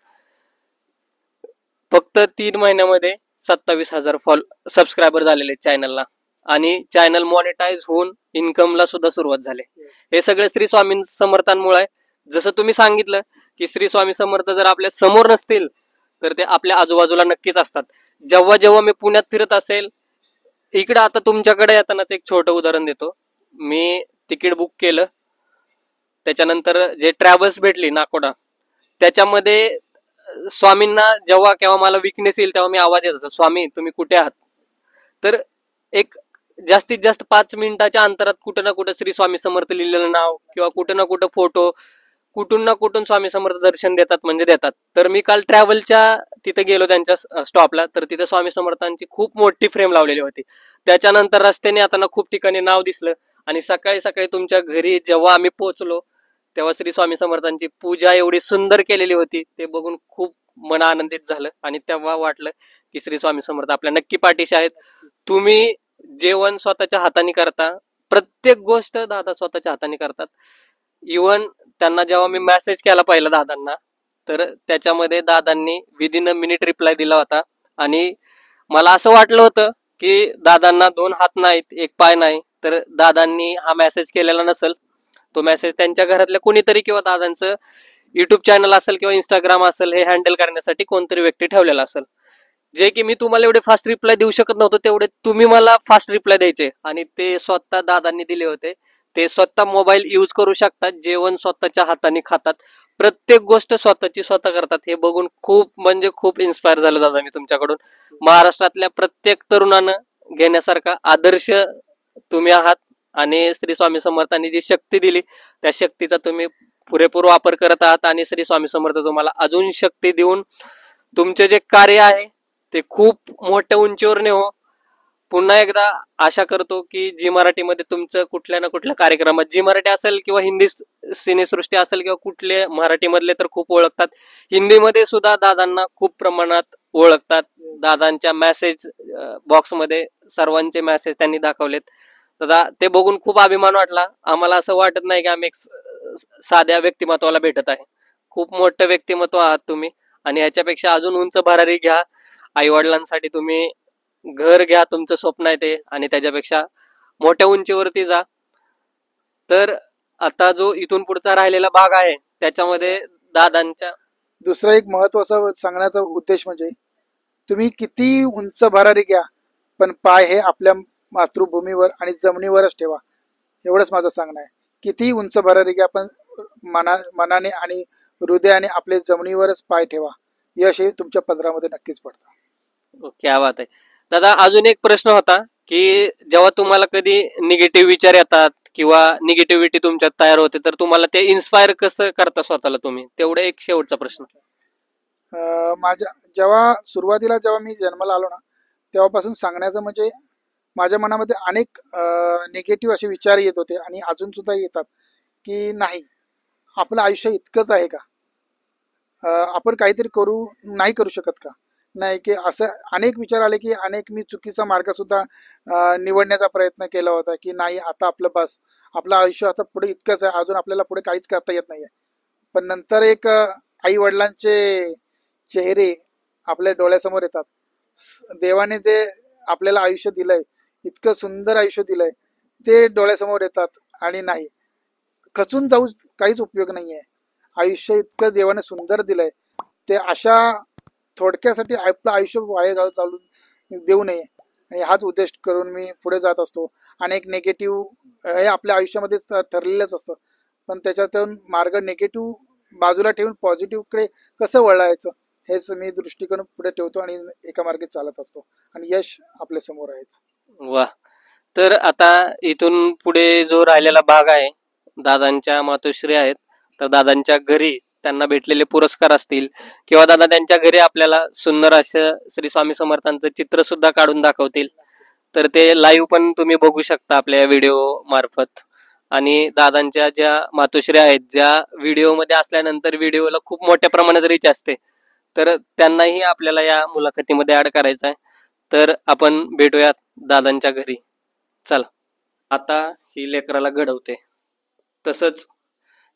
फक्त 3 महिन्यामध्ये 27,000 सबस्क्रायबर झालेले चॅनलला आणि चॅनल मॉनिटाईज होऊन इन्कमला सुद्धा सुरुवात झाली. हे सगळं श्री स्वामी समर्थांमुळे आहे. जसं तुम्ही सांगितलं की श्री स्वामी समर्थ जर आपल्या समोर नसतील तर ते आपल्या आजूबाजूला नक्कीच असतात. जेव्हा जेव्हा मी पुण्यात फिरत असेल, इकडं आता तुमच्याकडे येतानाच एक छोटं उदाहरण देतो. मी तिकीट बुक केलं, त्याच्यानंतर जे ट्रॅव्हल्स भेटली नाकोडा, त्याच्यामध्ये स्वामींना जेव्हा केव्हा मला विकनेस येईल तेव्हा मी आवाज येत होता, स्वामी तुम्ही कुठे आहात? तर एक जास्तीत जास्त 5 मिनिटाच्या अंतरात कुठं ना कुठं श्री स्वामी समर्थ लिहिलेलं नाव किंवा कुठं ना कुठं फोटो कुठून ना कुठून स्वामी समर्थ दर्शन देतात म्हणजे देतात. तर मी काल ट्रॅव्हलच्या तिथे गेलो त्यांच्या स्टॉपला, तर तिथे स्वामी समर्थांची खूप मोठी फ्रेम लावलेली होती. त्याच्यानंतर रस्त्याने आता खूप ठिकाणी नाव दिसलं आणि सकाळी सकाळी तुमच्या घरी जेव्हा आम्ही पोहोचलो तेव्हा श्री स्वामी समर्थांची पूजा एवढी सुंदर केलेली होती, ते बघून खूप मन आनंदित झालं आणि तेव्हा वाटलं की श्री स्वामी समर्थ आपल्या नक्की पाठीशी आहेत. तुम्ही जेवण स्वतःच्या हाताने करता, प्रत्येक गोष्ट दादा स्वतःच्या हाताने करतात. इवन त्यांना जेव्हा मी मेसेज केला पहिला दादांना, तर त्याच्यामध्ये दादांनी विदिन अ मिनिट रिप्लाय दिला होता आणि मला असं वाटलं होतं की दादांना 2 हात नाहीत, 1 पाय नाही, तर दादांनी हा मेसेज केलेला नसेल. तो मेसेज त्यांच्या घरातल्या कोणीतरी किंवा दादांचं युट्यूब चॅनल असेल किंवा इंस्टाग्राम असेल हे हँडल करण्यासाठी कोणतरी व्यक्ती ठेवलेला असेल. जे की मी तुम्हाला एवढे फास्ट रिप्लाय देऊ शकत नव्हतो, तेवढे तुम्ही मला फास्ट रिप्लाय द्यायचे आणि ते स्वतः दादांनी दिले होते. ते स्वतः मोबाईल यूज करू शकतात, जेवण स्वतःच्या हाताने खातात, प्रत्येक गोष्ट स्वतःची स्वतः करतात. हे बघून खूप म्हणजे खूप इन्स्पायर झालं दादा मी तुमच्याकडून. महाराष्ट्रातल्या प्रत्येक तरुणानं घेण्यासारखा आदर्श तुम्ही आहात आणि श्री स्वामी समर्थांनी जी शक्ती दिली त्या शक्तीचा तुम्ही पुरेपूर वापर करत आहात आणि श्री स्वामी समर्थ तुम्हाला अजून शक्ती देऊन तुमचे जे कार्य आहे ते खूप मोठ्या उंचीवर नेहो. पुन्हा एकदा आशा करतो की जी मराठीमध्ये तुमचं कुठल्या ना कुठल्या कार्यक्रमात, जी मराठी असेल किंवा हिंदी सिनेसृष्टी असेल किंवा कुठले मराठीमधले तर खूप ओळखतात, हिंदीमध्ये सुद्धा दादांना खूप प्रमाणात ओळखतात. दादांच्या मेसेज बॉक्समध्ये सर्वांचे मेसेज त्यांनी दाखवलेत. दादा ते बघून खूप अभिमान वाटला. आम्हाला असं वाटत नाही की आम्ही एक साध्या व्यक्तिमत्वाला भेटत आहे. खूप मोठं व्यक्तिमत्व आहात तुम्ही आणि ह्याच्यापेक्षा अजून उंच भरारी घ्या. आई वडिलांसाठी तुम्ही घर घ्या, तुमचं स्वप्न आहे ते, आणि त्याच्यापेक्षा मोठ्या उंचीवरती जा. तर आता जो इथून पुढचा राहिलेला भाग आहे त्याच्यामध्ये दादांच्या दुसरा एक महत्वाचा सांगण्याचा उद्देश म्हणजे तुम्ही किती उंच भरारी घ्या, पण पाय हे आपल्या मातृभूमीवर आणि जमिनीवरच ठेवा. एवढंच माझं सांगणं आहे. किती उंच भरारी घ्या, पण मनाने आणि हृदयाने आपले जमिनीवरच पाय ठेवा. यश हे तुमच्या पदरामध्ये नक्कीच पडतं. क्या बात आहे दादा. अजून एक प्रश्न होता की जेव्हा तुम्हाला कधी निगेटिव्ह विचार येतात किंवा निगेटिव्हिटी तुमच्यात तयार होते, तर तुम्हाला ते इन्स्पायर कसं करता स्वतःला तुम्ही? तेवढा एक शेवटचा प्रश्न. माझ्या जेव्हा सुरुवातीला जेव्हा मी जन्माला आलो ना, तेव्हापासून सांगण्याचं म्हणजे माझ्या मनामध्ये अनेक निगेटिव्ह असे विचार येत होते आणि अजून सुद्धा येतात की नाही, आपलं आयुष्य इतकंच आहे का, आपण काहीतरी नाही करू शकत का, नाही की असं अनेक विचार आले की अनेक मी चुकीचा मार्ग सुद्धा निवडण्याचा प्रयत्न केला होता की नाही, आता आपलं बस, आपलं आयुष्य आता पुढे इतकंच आहे, अजून आपल्याला पुढे काहीच करता येत नाहीये. पण नंतर एक आई वडिलांचे चेहरे आपल्या डोळ्यासमोर येतात. देवाने जे आपल्याला आयुष्य दिलंय, इतकं सुंदर आयुष्य दिलंय, ते डोळ्यासमोर येतात आणि नाही, खचून जाऊ काहीच उपयोग नाहीये. आयुष्य इतकं देवाने सुंदर दिलंय, ते अशा थोडक्यासाठी आपलं आयुष्य वाया चालून देऊ नये, आणि हाच उद्देश करून मी पुढे जात असतो. अनेक निगेटिव्ह हे आपल्या आयुष्यामध्ये ठरलेलंच असतं, पण त्याच्यातून मार्ग निगेटिव्ह बाजूला ठेवून पॉझिटिव्हकडे कसं वळायचं हेच मी दृष्टिकोन पुढे ठेवतो आणि एका मार्गे चालत असतो आणि यश आपल्या समोर आहेच. वा. तर आता इथून पुढे जो राहिलेला भाग आहे, दादांच्या मातोश्री आहेत, तर दादांच्या घरी त्यांना भेटलेले पुरस्कार असतील किंवा दादा त्यांच्या घरी आपल्याला सुंदर असं श्री स्वामी समर्थांचं चित्र सुद्धा काढून दाखवतील. तर ते लाईव्ह पण तुम्ही बघू शकता आपल्या व्हिडिओ मार्फत. आणि दादांच्या ज्या मातोश्री आहेत, ज्या व्हिडिओमध्ये असल्यानंतर व्हिडिओला खूप मोठ्या प्रमाणात रीच असते, तर त्यांनाही आपल्याला या मुलाखतीमध्ये ऍड करायचं आहे. तर आपण भेटूयात दादांच्या घरी. चला. आता ही लेकराला घडवते, तसंच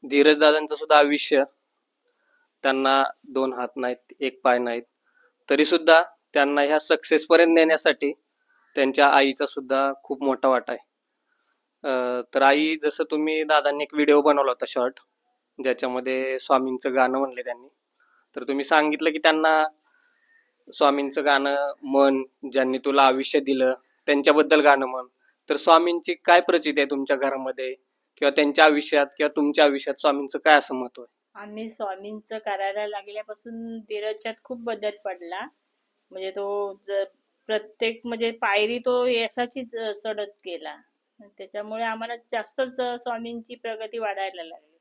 धीरज दादांचं सुद्धा आयुष्य, त्यांना 2 हात नाहीत, 1 पाय नाहीत, तरी सुद्धा त्यांना ह्या सक्सेस पर्यंत नेण्यासाठी त्यांच्या आईचा सुद्धा खूप मोठा वाटा आहे. तर आई, जसं तुम्ही दादांनी एक व्हिडिओ बनवला होता शॉर्ट, ज्याच्यामध्ये स्वामींचं गाणं म्हणले त्यांनी, तर तुम्ही सांगितलं की त्यांना स्वामींचं गाणं म्हण, ज्यांनी तुला आयुष्य दिलं त्यांच्याबद्दल गाणं म्हण. तर स्वामींची काय प्रचिती आहे तुमच्या घरामध्ये किंवा त्यांच्या आयुष्यात किंवा तुमच्या आयुष्यात स्वामींचं काय असं महत्व आहे? आम्ही स्वामींचं करायला लागल्यापासून धीरजच्यात खूप बदल पडला. म्हणजे तो प्रत्येक म्हणजे पायरी तो यशाची चढत गेला. त्याच्यामुळे आम्हाला जास्तच स्वामींची प्रगती वाढायला लागली.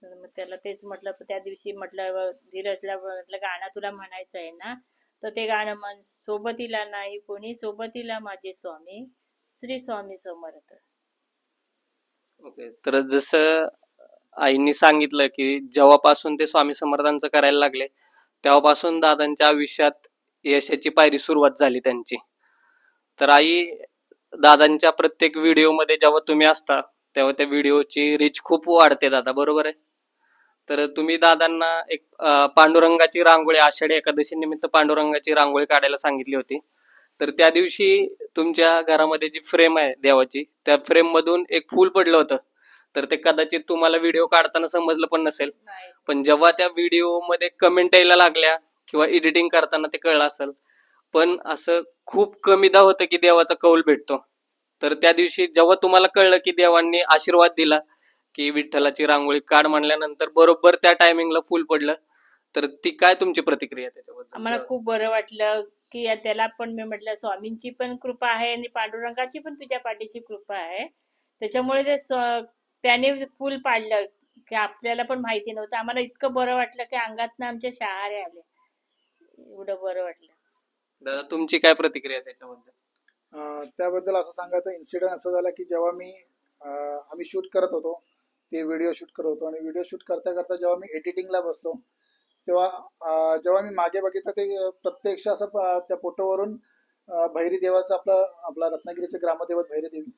मग त्याला तेच म्हटलं, त्या दिवशी म्हटलं धीरजला म्हटलं गाणं तुला म्हणायचं आहे ना, तर ते गाणं म्हण, सोबतीला नाही कोणी सोबतीला माझे स्वामी, श्री स्वामी समर्थ. ओके. तर जसं आईंनी सांगितलं की जेव्हापासून ते स्वामी समर्थांचं करायला लागले तेव्हापासून दादांच्या आयुष्यात यशाची पायरी सुरुवात झाली त्यांची. तर आई, दादांच्या प्रत्येक व्हिडिओमध्ये जेव्हा तुम्ही असता तेव्हा त्या व्हिडिओची रीच खूप वाढते दादा, बरोबर आहे? तर तुम्ही दादांना एक पांडुरंगाची रांगोळी, आषाढी एकादशी निमित्त पांडुरंगाची रांगोळी काढायला सांगितली होती. तर त्या दिवशी तुमच्या घरामध्ये जी फ्रेम आहे देवाची, त्या फ्रेम मधून एक फूल पडलं होतं. तर ते कदाचित तुम्हाला व्हिडिओ काढताना समजलं पण नसेल, नाही. पण जेव्हा त्या व्हिडिओ मध्ये कमेंट यायला लागल्या किंवा एडिटिंग करताना ते कळलं असेल, पण असं खूप कमीदा होतं की देवाचा कौल भेटतो. तर त्या दिवशी जेव्हा तुम्हाला कळलं की देवांनी आशीर्वाद दिला की विठ्ठलाची रांगोळी काढ म्हणल्यानंतर बरोबर त्या टायमिंगला फुल पडलं, तर ती काय तुमची प्रतिक्रिया त्याच्याबद्दल? आम्हाला खूप बरं वाटलं की त्याला पण मी म्हटलं स्वामींची पण कृपा आहे आणि पांडुरंगाची पण तुझ्या पाठीची कृपा आहे. त्याच्यामुळे त्याने फुल पाडलं की आपल्याला पण माहिती नव्हतं. आम्हाला इतकं बरं वाटलं की अंगातनं आमच्या शहारे आले. एवढं बरं वाटलं. दादा, तुमची काय प्रतिक्रिया आहे त्याच्याबद्दल? त्याबद्दल असं सांगायचं इन्सिडेंट असं झाला की जेव्हा आम्ही शूट करत होतो, ते व्हिडिओ शूट करत होतो, आणि व्हिडिओ शूट करता करता जेव्हा मी एडिटिंगला बसलो तेव्हा जेव्हा मी मागे बघितलं ते प्रत्यक्ष असं त्या फोटोवरून भैरी देवाचं आपला आपला रत्नागिरीचे ग्रामदैवत भैरी देवी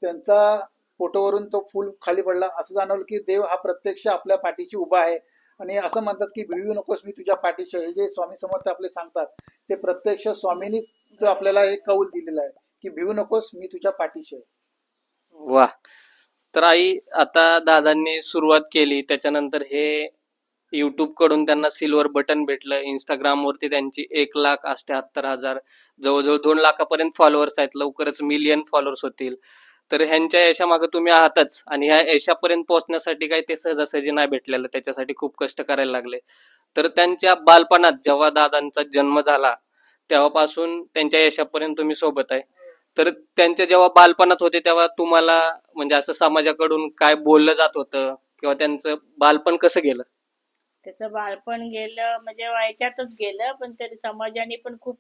त्यांचा फोटोवरून तो फूल खाली पडला. असं जाणवलं की देव हा प्रत्यक्ष आपल्या पाठीशी उभा आहे. आणि असं म्हणतात की भिवू नकोस, मी तुझ्या पाठीशी आहे. हे जे स्वामी समर्थ आपले सांगतात ते प्रत्यक्ष स्वामींनी तो आपल्याला एक कौल दिलेला आहे की भिवू नकोस, मी तुझ्या पाठीशी आहे. वा. तर आई, आता दादांनी सुरुवात केली त्याच्यानंतर हे युट्यूब कडून त्यांना सिल्वर बटन भेटलं, इंस्टाग्राम वरती त्यांची 1,78,000, जवळजवळ 2 लाखापर्यंत फॉलोअर्स आहेत, लवकरच मिलियन फॉलोअर्स होतील. तर ह्यांच्या यशामागे तुम्ही आहातच, आणि ह्या यशापर्यंत पोहोचण्यासाठी काही ते सहजासहजी नाही भेटलेलं, त्याच्यासाठी खूप कष्ट करायला लागले. तर त्यांच्या बालपणात जेव्हा दादांचा जन्म झाला तेव्हापासून त्यांच्या यशापर्यंत तुम्ही सोबत आहे. तर त्यांच्या जेव्हा बालपणात होते तेव्हा तुम्हाला म्हणजे असं समाजाकडून काय बोललं जात होतं किंवा त्यांचं बालपण कसं गेलं? त्याचं बालपण गेलं म्हणजे व्हायच्यातच गेलं, पण तरी समाजाने पण खूप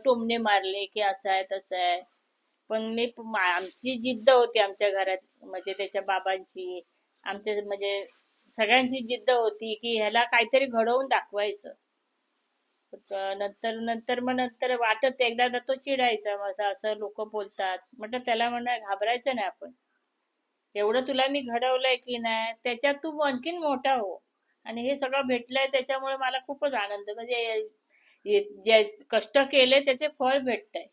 टोमणे मारले की असं आहे तसं आहे. पण आमची जिद्द होती आमच्या घरात, म्हणजे त्याच्या बाबांची, आमच्या म्हणजे सगळ्यांची जिद्द होती की ह्याला काहीतरी घडवून दाखवायचं. नंतर वाटत एकदा तो चिडायचा, मग असं लोक बोलतात म्हटलं त्याला म्हणा घाबरायचं नाही आपण. एवढं तुला मी घडवलंय की नाही, त्याच्यात तू आणखीन मोठा हो. आणि हे सगळं भेटलंय त्याच्यामुळे मला खूपच आनंद, म्हणजे जे कष्ट केले त्याचे फळ भेटतंय.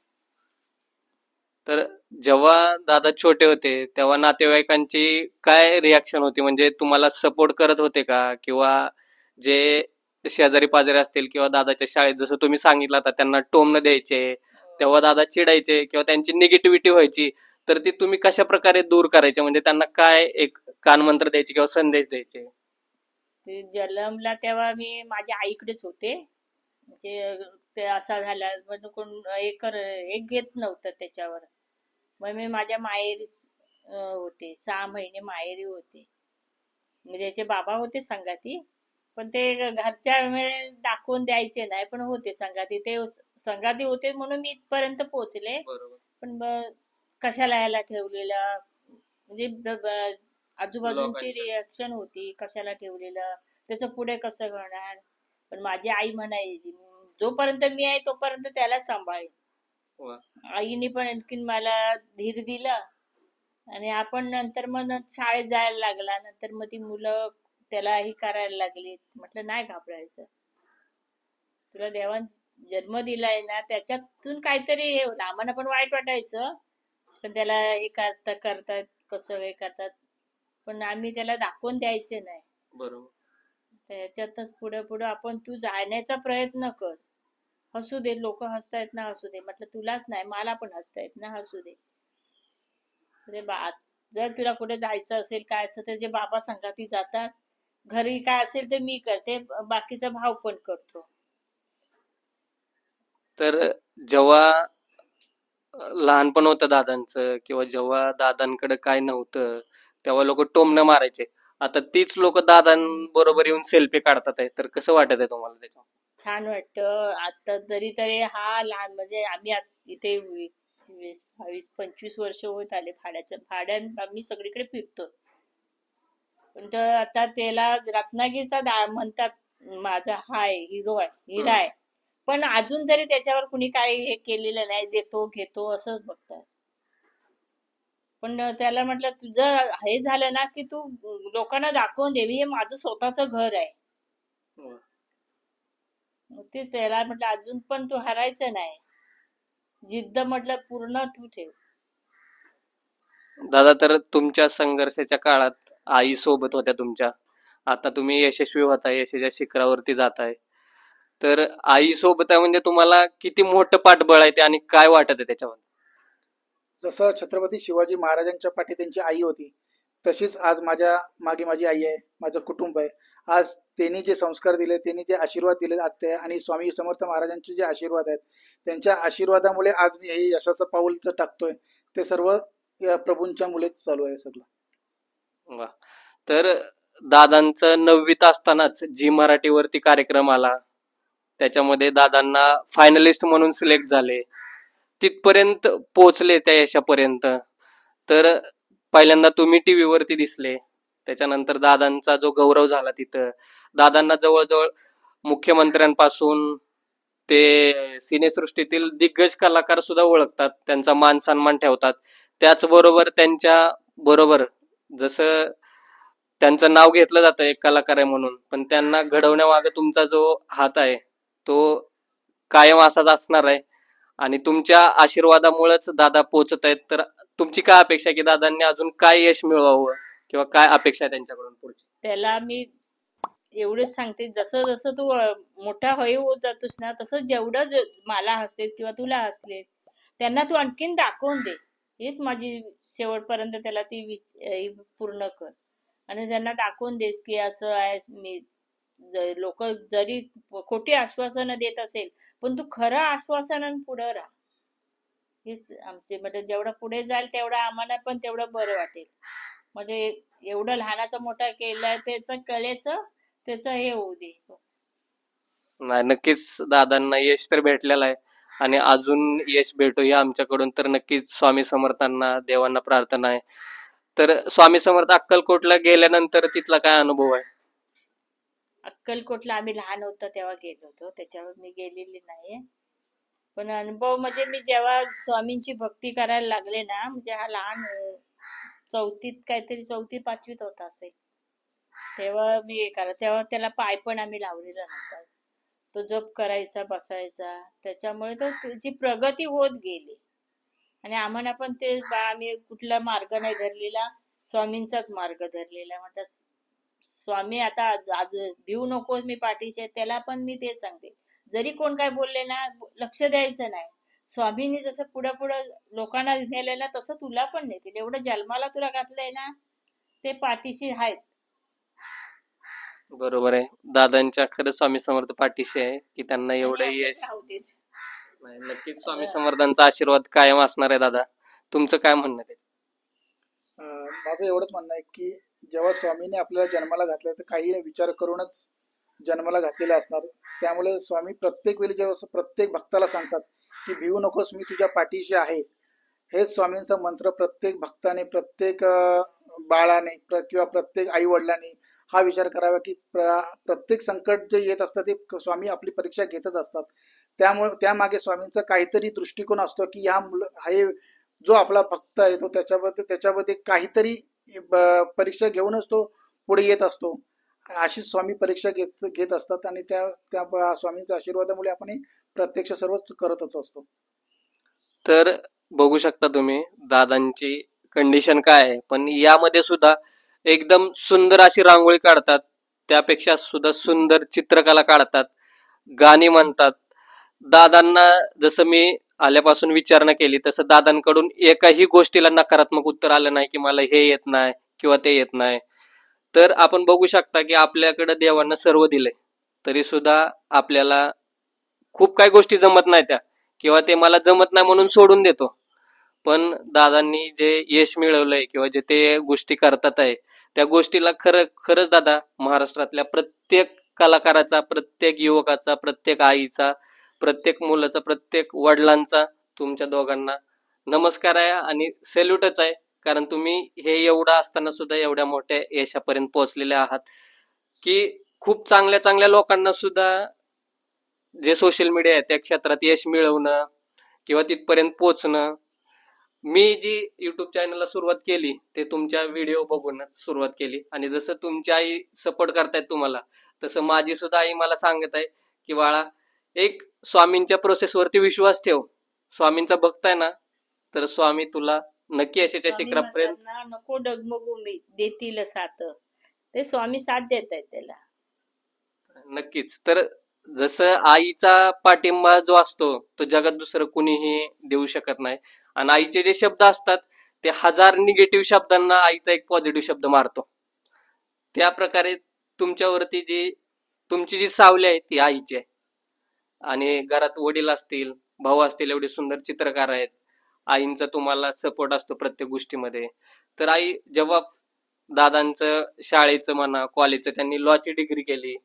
तर जेव्हा दादा छोटे होते तेव्हा नातेवाईकांची काय रिॲक्शन होती? म्हणजे तुम्हाला सपोर्ट करत होते का, किंवा जे शेजारी पाजारी असतील किंवा दादाच्या शाळेत जसं तुम्ही सांगितलं आता त्यांना टोमणं द्यायचे, तेव्हा दादा चिडायचे किंवा त्यांची निगेटिव्हिटी व्हायची, तर ती तुम्ही कशा प्रकारे दूर करायचे? म्हणजे त्यांना काय एक कानमंत्र द्यायचे किंवा संदेश द्यायचे? ते जन्मला तेव्हा मी माझ्या आईकडेच होते. म्हणजे ते असा झाला म्हणजे कोण एक घेत नव्हतं त्याच्यावर. मग मी माझ्या माहेरीच होते, 6 महिने माहेरी होते. म्हणजे त्याचे बाबा होते संगाती, पण ते घरच्या वेळेस दाखवून द्यायचे नाही, पण होते संगाती. ते संगाती होते म्हणून मी इथपर्यंत पोहोचले. बरोबर. पण कशाला ह्याला ठेवलेलं, म्हणजे आजूबाजूंची लोकांच्या. रिॲक्शन होती, कशाला ठेवलेलं, त्याचं पुढे कसं करणार. पण माझी आई म्हणायची जोपर्यंत मी आहे तोपर्यंत त्याला सांभाळेल. वा. आईने पण आणखीन मला धीर दिला. आणि आपण नंतर मग शाळेत जायला लागला, नंतर मग ती मुलं त्याला ही करायला लागली. म्हटलं नाही घाबरायचं, तुला देवाने जन्म दिलाय ना, त्याच्यातून काहीतरी हे होतं. आम्हाला पण वाईट वाटायचं, पण त्याला हे करतात कसं हे करतात, पण आम्ही त्याला दाखवून द्यायचे नाही. बरोबर. त्याच्यातच पुढे पुढे आपण तू जाण्याचा प्रयत्न कर. हसू दे, लोक हसतायत ना हसू दे. म्हटलं तुलाच नाही, मला पण हसतायत ना, हसू दे. जर तुला कुठे जायचं असेल काय असेल तर जे बाबा संगाती जातात, घरी काय असेल ते मी करते, बाकीचा भाव पण करतो. तर जेव्हा लहानपण होतं दादांचं किंवा जेव्हा दादांकडे काय नव्हतं तेव्हा लोक टोमणं मारायचे, आता तीच लोक दादांबरोबर येऊन सेल्फी काढतात आहे, तर कसं वाटत आहे तुम्हाला त्याच्या? छान वाटतं. आता तरी हा लहान म्हणजे आम्ही आज इथे 20-25 वर्ष होत आले भाड्यात आम्ही सगळीकडे फिरतो. पण आता त्याला रत्नागिरीचा म्हणतात माझा हिरो आहे, हिरा आहे. पण अजून तरी त्याच्यावर कुणी काही हे केलेलं नाही, देतो घेतो असंच बघतात. पण त्याला म्हटलं तुझं हे झालं ना की तू लोकांना दाखवून दे, हे माझं स्वतःचं घर आहे. मग ते त्याला म्हटलं अजून पण तू हरायचं नाही, जिद्द म्हटलं पूर्ण तू ठेव. दादा, तर तुमच्या संघर्षाच्या काळात आई सोबत होत्या तुमच्या, आता तुम्ही यशस्वी होताय, यशाच्या शिखरावरती जाताय, तर आई सोबत आहे म्हणजे तुम्हाला किती मोठं पाठबळ आहे ते, आणि काय वाटत आहे त्याच्यावर? जसं छत्रपती शिवाजी महाराजांच्या पाठी त्यांची आई होती, तशीच आज माझ्या मागे माझी आई आहे, माझं कुटुंब आहे. आज त्यांनी जे संस्कार दिले, त्यांनी जे आशीर्वाद दिले आत्या आणि स्वामी समर्थ महाराजांचे जे आशीर्वाद आहेत, त्यांच्या आशीर्वादामुळे आज मी हे यशाचं पाऊलचं टाकतोय. ते सर्व या प्रभूंच्या मुलेच चालू आहे सगळं. वा. तर दादांचं 9वीत असतानाच जी मराठीवरती कार्यक्रम आला, त्याच्यामध्ये दादांना फायनलिस्ट म्हणून सिलेक्ट झाले, तिथपर्यंत पोहोचले त्या यशापर्यंत. तर पहिल्यांदा तुम्ही टीव्हीवरती दिसले, त्याच्यानंतर दादांचा जो गौरव झाला तिथं, दादांना जवळजवळ मुख्यमंत्र्यांपासून ते सिनेसृष्टीतील दिग्गज कलाकार सुद्धा ओळखतात, त्यांचा मान सन्मान ठेवतात. त्याचबरोबर त्यांच्या बरोबर जसं त्यांचं नाव घेतलं जातं एक कलाकार आहे म्हणून, पण त्यांना घडवण्यामागे तुमचा जो हात आहे तो कायम असाच असणार आहे, आणि तुमच्या आशीर्वादामुळेच दादा पोहोचत आहेत. तर तुमची काय अपेक्षा आहे की दादांनी अजून काय यश मिळवावं, किंवा काय अपेक्षा आहे त्यांच्याकडून पुढची? त्याला मी एवढंच सांगते, जसं जसं तू मोठा होत जातोस ना, तसं जेवढं मला हसते किंवा तुला हसले, त्यांना तू आणखीन दाखवून दे. हेच माझी शेवटपर्यंत त्याला ती पूर्ण कर, आणि त्यांना दाखवून देस की असं आहे. मी लोक जरी खोटी आश्वासनं देत असेल, पण तू खरं आश्वासनानं पुढे राहा. हेच आमचे म्हणजे जेवढं पुढे जाईल तेवढं आम्हाला पण तेवढं बरं वाटेल. म्हणजे एवढं लहानाचं मोठा केलंय त्याचं कळेचं, त्याचं हे होऊ दे. नाही, नक्कीच दादांना यश तर भेटलेलं आहे, आणि अजून यश भेटो हे आमच्याकडून तर नक्कीच स्वामी समर्थांना, देवांना प्रार्थना आहे. तर स्वामी समर्थ अक्कलकोटला गेल्यानंतर तिथला काय अनुभव आहे? अक्कलकोटला आम्ही लहान होतो तेव्हा गेलो होतो, त्याच्यावर मी गेलेली नाहीये. पण अनुभव म्हणजे मी जेव्हा स्वामींची भक्ती करायला लागले ना, म्हणजे हा लहान काहीतरी 4th-5वीत होता असेल, तेव्हा मी हे करा, तेव्हा त्याला पाय पण आम्ही लावलेला नव्हता. तो जप करायचा, बसायचा, त्याच्यामुळे तो त्याची प्रगती होत गेली. आणि आम्हाला पण ते आम्ही कुठला मार्ग नाही धरलेला, स्वामींचाच मार्ग धरलेला. म्हणतात स्वामी आता आज भिवू नकोस, मी पाठीशी आहे. त्याला पण मी ते सांगते, जरी कोण काय बोलले ना, लक्ष द्यायचं नाही. स्वामींनी जसं पुढं पुढं लोकांना नेलेलं तसं तुला पण नेतील. एवढं जन्माला तुला घातलंय ना, ते पाठीशी आहेत. बरोबर आहे, दादांच्या खरंच स्वामी समर्थ पाठीशी आहे की त्यांना एवढं आणि यश. असंच राहू देत. नाही, नक्कीच स्वामी समर्थांचा आशीर्वाद कायम असणार आहे. दादा, तुमचं काय म्हणणं आहे? माझं एवढंच म्हणणं आहे की जेव्हा स्वामीने आपल्याला जन्माला घातलं तर काही विचार करूनच जन्माला घातलेला असणार. त्यामुळे स्वामी प्रत्येक वेळी जेव्हा प्रत्येक भक्ताला सांगतात की भिवू नकोस, मी तुझ्या पाठीशी आहे, हेच स्वामींचा मंत्र प्रत्येक भक्ताने, प्रत्येक बाळाने किंवा प्रत्येक आई वडिलांनी हा विचार करावा की प्रत्येक संकट जे येत असतं ते स्वामी आपली परीक्षा घेतच असतात. त्यामुळे त्यामागे स्वामींचा काहीतरी दृष्टिकोन असतो की हे जो आपला भक्त आहे तो त्याच्यामध्ये काहीतरी परीक्षा घेऊनच तो पुढे येत असतो. अशी स्वामी परीक्षा घेत असतात, आणि त्या स्वामींच्या आशीर्वादामुळे आपण हे प्रत्यक्ष सर्वच करतच असतो. तर बघू शकता तुम्ही दादांची कंडिशन काय आहे, पण यामध्ये सुद्धा एकदम सुंदर अशी रांगोळी काढतात, त्यापेक्षा सुद्धा सुंदर चित्रकला काढतात, गाणी म्हणतात. दादांना जसं मी आल्यापासून विचारणा केली तसं दादांकडून एकाही गोष्टीला नकारात्मक उत्तर आलं नाही की मला हे येत नाही किंवा ते येत नाही. तर आपण बघू शकता की आपल्याकडे देवानं सर्व दिले, तरी सुद्धा आपल्याला खूप काही गोष्टी जमत नाही त्या, किंवा ते मला जमत नाही म्हणून सोडून देतो. पण दादांनी जे यश मिळवलंय किंवा जे ते गोष्टी करतात आहे त्या गोष्टीला खरंच दादा महाराष्ट्रातल्या प्रत्येक कलाकाराचा, प्रत्येक युवकाचा, प्रत्येक आईचा, प्रत्येक मुलाचा, प्रत्येक वडिलांचा तुमच्या दोघांना नमस्कार आहे आणि सॅल्यूटच आहे. कारण तुम्ही हे एवढं असताना सुद्धा एवढ्या मोठ्या यशापर्यंत पोहोचलेले आहात की खूप चांगल्या चांगल्या लोकांना सुद्धा जे सोशल मीडिया आहे त्या क्षेत्रात यश मिळवणं किंवा तिथपर्यंत पोहोचणं. मी जी युट्यूब चॅनलला सुरुवात केली ते तुमच्या व्हिडिओ बघूनच सुरुवात केली आणि जसं तुमची आई सपोर्ट करतायत तुम्हाला तसं माझी सुद्धा आई मला सांगत आहे की बाळा एक स्वामींच्या प्रोसेसवरती विश्वास ठेव, स्वामींचा भक्त आहे ना तर स्वामी तुला नक्की यशाच्या स्वामी शिखरापर्यंत म्हणतात ना, नको डगमगू मी देतील साथ. ते स्वामी साथ देत आहेत त्याला. नक्कीच. तर जसं आईचा पाठिंबा जो असतो तो जगात दुसरं कुणीही देऊ शकत नाही आणि आईचे जे शब्द असतात ते 1000 निगेटिव्ह शब्दांना आईचा एक पॉझिटिव्ह शब्द मारतो. त्या प्रकारे तुमच्यावरती तुमची जी सावली आहे ती आईची आहे आणि घरात वडील असतील, भाऊ असतील, एवढे सुंदर चित्रकार आहेत. आईंचा तुम्हाला सपोर्ट असतो प्रत्येक गोष्टीमध्ये. तर आई जेव्हा दादांचं शाळेचं म्हणा कॉलेजचं त्यांनी लॉची डिग्री केली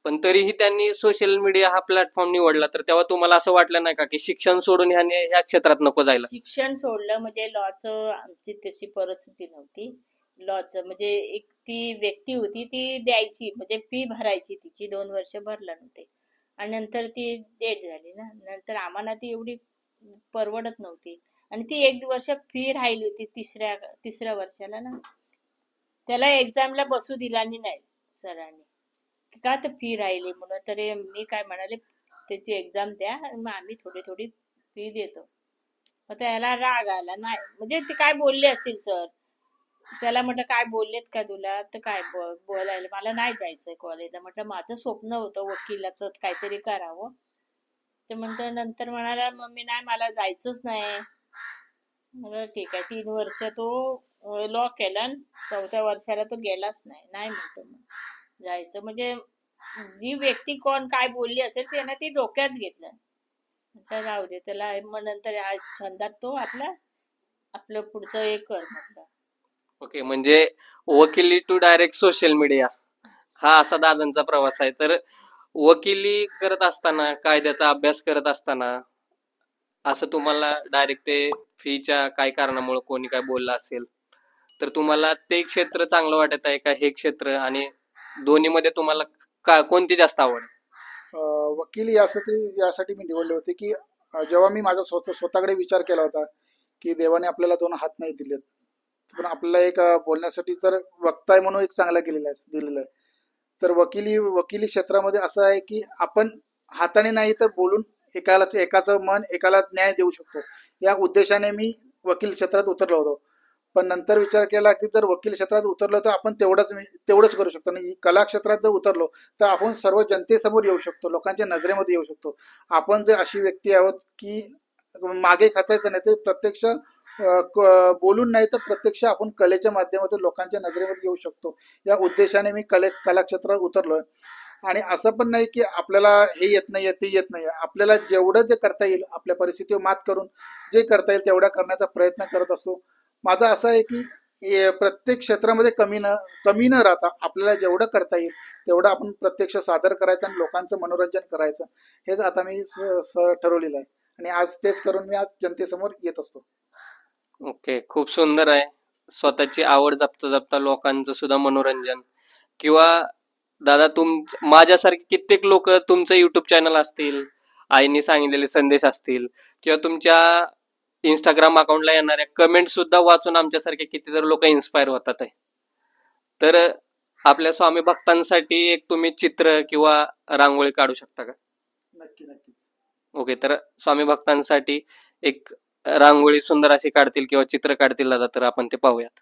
पण तरीही त्यांनी सोशल मीडिया हा प्लॅटफॉर्म निवडला तर तेव्हा तुम्हाला असं वाटलं नाही का की शिक्षण सोडून ह्या क्षेत्रात नको जायला? शिक्षण सोडलं म्हणजे लॉचं आमची तशी परिस्थिती नव्हती. लॉचं म्हणजे एक ती व्यक्ती होती ती द्यायची म्हणजे फी भरायची तिची 2 वर्ष भरलं नव्हते आणि नंतर ती डेट झाली ना, नंतर आम्हाला ती एवढी परवडत नव्हती आणि ती 1 वर्ष फी राहिली होती तिसऱ्या वर्षाला ना, त्याला एक्झामला बसू दिला नाही सरांनी. का तर फी राहिली म्हणून. तरी मी काय म्हणाले त्याची एक्झाम द्या आणि मग आम्ही थोडी थोडी फी देतो. मग त्याला राग आला नाही म्हणजे ते काय बोलले असतील सर, त्याला म्हटलं काय बोललेत का तुला, तर काय बोलायला मला नाही जायचंय कॉलेजला. म्हटलं माझं स्वप्न होतं वकिलाचं काहीतरी करावं. ते म्हणतो नंतर म्हणाला मम्मी नाही मला जायचंच नाही. म्हणलं ठीक आहे. 3 वर्ष तो लॉ केला आणि 4थ्या वर्षाला तो गेलाच नाही म्हणतो मग जायचं म्हणजे जी व्यक्ती कोण काय बोलली असेल त्यानं ती डोक्यात घेतलं. तर राहू दे त्याला. मग नंतर छंदात तो आपलं पुढचं हे कर म्हटलं. ओके, म्हणजे वकिली टू डायरेक्ट सोशल मीडिया हा असा दादांचा प्रवास आहे. तर वकिली करत असताना, कायद्याचा अभ्यास करत असताना असं तुम्हाला डायरेक्ट ते फीच्या काय कारणामुळे कोणी काय बोललं असेल तर तुम्हाला ते क्षेत्र चांगलं वाटत आहे का हे क्षेत्र, आणि दोन्हीमध्ये तुम्हाला कोणती जास्त आवड? वकील यासाठी मी निवडले होते की जेव्हा मी माझा स्वतःकडे विचार केला होता की देवाने आपल्याला 2 हात नाही दिलेत पण आपल्याला एक बोलण्यासाठी जर वक्ता आहे म्हणून एक चांगला दिलेलं आहे. तर वकिली क्षेत्रामध्ये असं आहे की आपण हाताने नाही तर बोलून एकाचं मन एकाला न्याय देऊ शकतो. या उद्देशाने मी वकील क्षेत्रात उतरलो होतो. पण नंतर विचार केला की जर वकील क्षेत्रात उतरलो तर आपण तेवढंच करू शकतो. आणि कला क्षेत्रात जर उतरलो तर आपण सर्व जनतेसमोर येऊ शकतो, लोकांच्या नजरेमध्ये येऊ शकतो. आपण जे अशी व्यक्ती आहोत की मागे खचायचं नाही, ते प्रत्यक्ष बोलून नाही तर प्रत्यक्ष आपण कलेच्या माध्यमातून लोकांच्या नजरेमध्ये येऊ शकतो. या उद्देशाने मी कला क्षेत्रात उतरलोय. आणि असं पण नाही की आपल्याला हे येत नाही ते येत नाही. आपल्याला जेवढं जे करता येईल आपल्या परिस्थितीवर मात करून जे करता येईल तेवढा करण्याचा प्रयत्न करत असतो. माझं असं आहे की प्रत्येक क्षेत्रामध्ये कमी न राहता आपल्याला जेवढं करता येईल तेवढं आपण प्रत्यक्ष सादर करायचं आणि लोकांचं मनोरंजन करायचं, हेच आता मी ठरवलेलं आहे आणि आज तेच करून मी आज जनतेसमोर येत असतो. ओके, खूप सुंदर आहे. स्वतःची आवड जपता जपता लोकांचं सुद्धा मनोरंजन, किंवा दादा माझ्यासारखे कित्येक लोक तुमचं युट्यूब चॅनल असतील, आईने सांगितलेले संदेश असतील किंवा तुमच्या इंस्टाग्राम अकाउंटला येणाऱ्या कमेंट सुद्धा वाचून आमच्यासारखे कितीतरी लोक इन्स्पायर होतात आहे. तर आपल्या स्वामी भक्तांसाठी एक तुम्ही चित्र किंवा रांगोळी काढू शकता का? नक्कीच. ओके, तर स्वामी भक्तांसाठी एक रांगोळी सुंदर अशी काढतील किंवा चित्र काढतील दादा, तर आपण ते पाहूयात.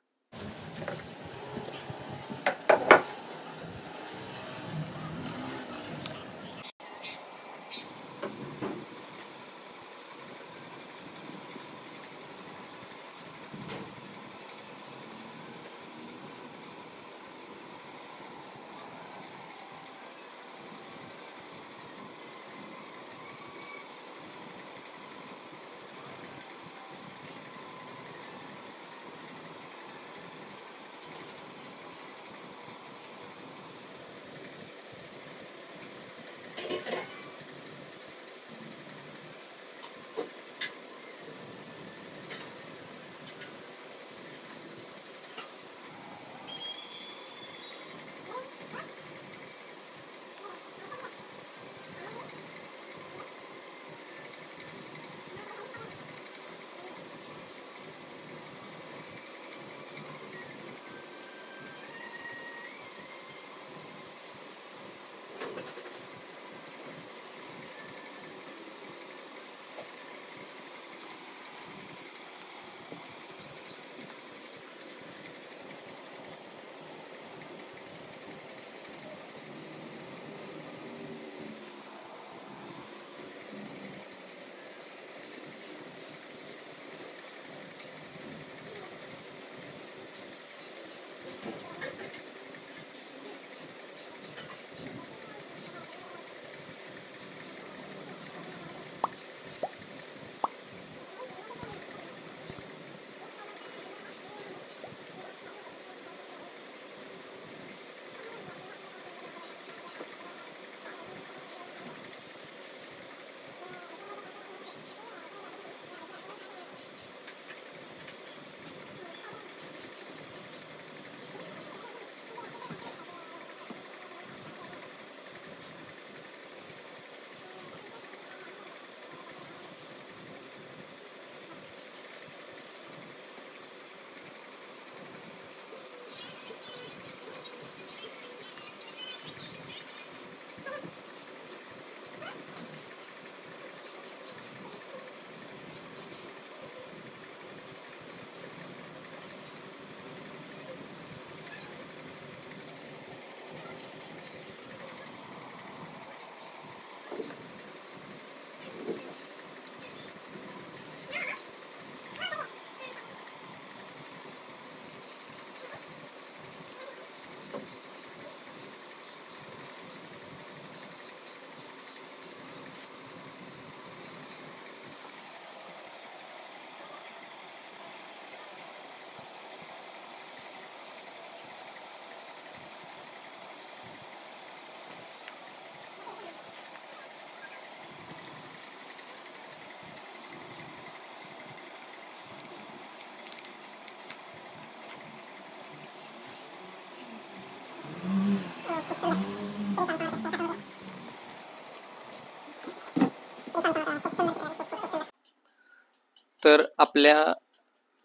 तर आपल्या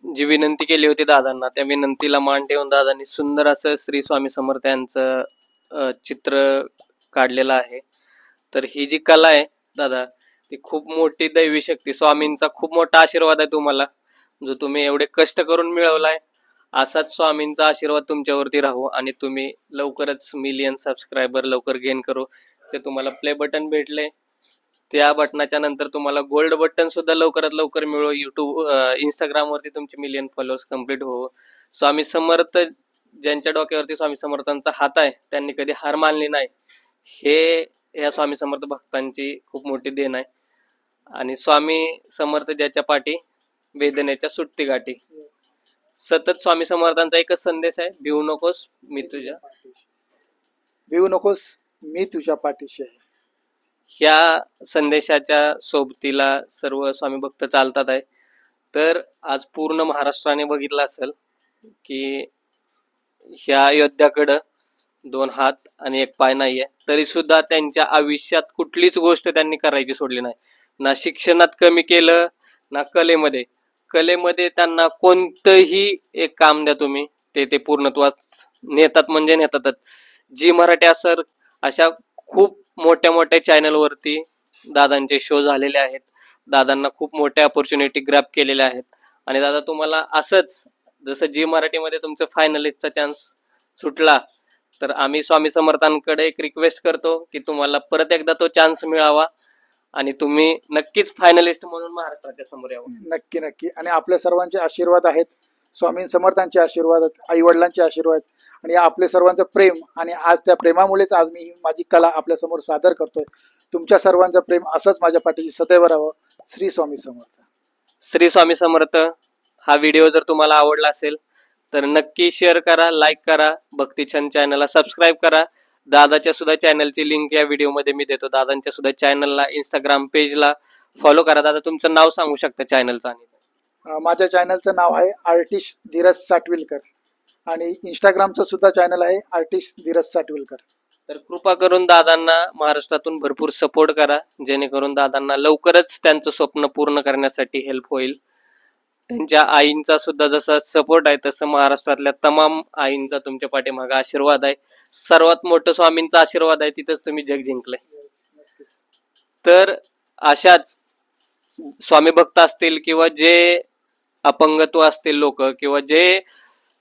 जी विनंती केली होती दादांना, त्या विनंतीला मान ठेवून दादांनी सुंदर असं श्री स्वामी समर्थ यांचं चित्र काढलेलं आहे. तर ही जी कला आहे दादा, ती खूप मोठी दैवी शक्ती, स्वामींचा खूप मोठा आशीर्वाद आहे तुम्हाला, जो तुम्ही एवढे कष्ट करून मिळवलाय. असाच स्वामींचा आशीर्वाद तुमच्यावरती राहू आणि तुम्ही लवकरच मिलियन सबस्क्रायबर लवकर गेन करू. ते तुम्हाला प्ले बटन भेटले, त्या बटनाच्या नंतर तुम्हाला गोल्ड बटन सुद्धा लवकरात लवकर मिळो. युट्यूब इंस्टाग्रामवरती तुमचे मिलियन फॉलोअर्स कम्प्लीट हो. स्वामी समर्थ, ज्यांच्या डोक्यावरती स्वामी समर्थांचा हात आहे, त्यांनी कधी हार मानली नाही. हे या स्वामी समर्थ भक्तांची खूप मोठी देण आहे. आणि स्वामी समर्थ ज्याच्या पाठी वेदनेच्या सुट्टी गाठी. सतत स्वामी समर्थांचा एकच संदेश आहे, भिवू नकोस मी तुझ्या. भिवू नकोस मी तुझ्या पाठीशी आहे. ह्या संदेशाच्या सोबतीला सर्व स्वामी भक्त चालतात आहे. तर आज पूर्ण महाराष्ट्राने बघितलं असेल की ह्या योद्ध्याकडं 2 हात आणि 1 पाय नाहीये, तरी सुद्धा त्यांच्या आयुष्यात कुठलीच गोष्ट त्यांनी करायची सोडली नाही. ना शिक्षणात कमी केलं, ना कलेमध्ये त्यांना कोणतंही एक काम द्या तुम्ही, ते पूर्णत्वास नेतात म्हणजे नेतातच. जी मराठी असर अशा खूप मोठ्या मोठ्या चॅनलवरती दादांचे शो झालेले आहेत. दादांना खूप मोठ्या ऑपॉर्च्युनिटी ग्रॅब केलेल्या आहेत. आणि दादा, तुम्हाला असंच जसं जी मराठीमध्ये तुमचं फायनलिस्टचा चान्स सुटला, तर आम्ही स्वामी समर्थांकडे एक रिक्वेस्ट करतो की तुम्हाला परत एकदा तो चान्स मिळावा आणि तुम्ही नक्कीच फायनलिस्ट म्हणून महाराष्ट्राच्या समोर यावं. नक्की नक्की. आणि आपल्या सर्वांचे आशीर्वाद आहेत, स्वामी समर्थांचे आशीर्वाद आहेत, आई वडिलांचे आशीर्वाद आणि आपले सर्वांचं प्रेम. आणि आज त्या प्रेमामुळेच आज मी माझी कला आपल्या समोर सादर करतोय. तुमच्या सर्वांचं प्रेम असंच माझ्या पाठीशी सदैव राहावं. श्री स्वामी समर्थ. श्री स्वामी समर्थ. हा व्हिडिओ जर तुम्हाला आवडला असेल तर नक्की शेअर करा, लाईक करा, भक्तिछंद चॅनलला सबस्क्राईब करा. दादाच्या सुद्धा चॅनलची लिंक या व्हिडिओमध्ये मी देतो. दादांच्या सुद्धा चॅनलला, इंस्टाग्राम पेजला फॉलो करा. दादा, तुमचं नाव सांगू शकता चॅनलचं? आणि माझ्या चॅनलचं नाव आहे आर्टिस्ट धीरज साटविलकर आणि इंस्टाग्रामचं सुद्धा चॅनल आहे आर्टिस्ट धीरज साटविलकर. तर कृपा करून दादांना महाराष्ट्रातून भरपूर सपोर्ट करा, जेणेकरून दादांना लवकरच त्यांचं स्वप्न पूर्ण करण्यासाठी हेल्प होईल. त्यांच्या आईंचा सुद्धा जसा सपोर्ट आहे, तसं महाराष्ट्रातल्या तमाम आईंचा तुमच्या पाठीमागे आशीर्वाद आहे. सर्वात मोठं स्वामींचा आशीर्वाद आहे, तिथंच तुम्ही जग जिंकलंय. तर अशाच स्वामी भक्त असतील किंवा जे अपंगत्व असतील लोक, किंवा जे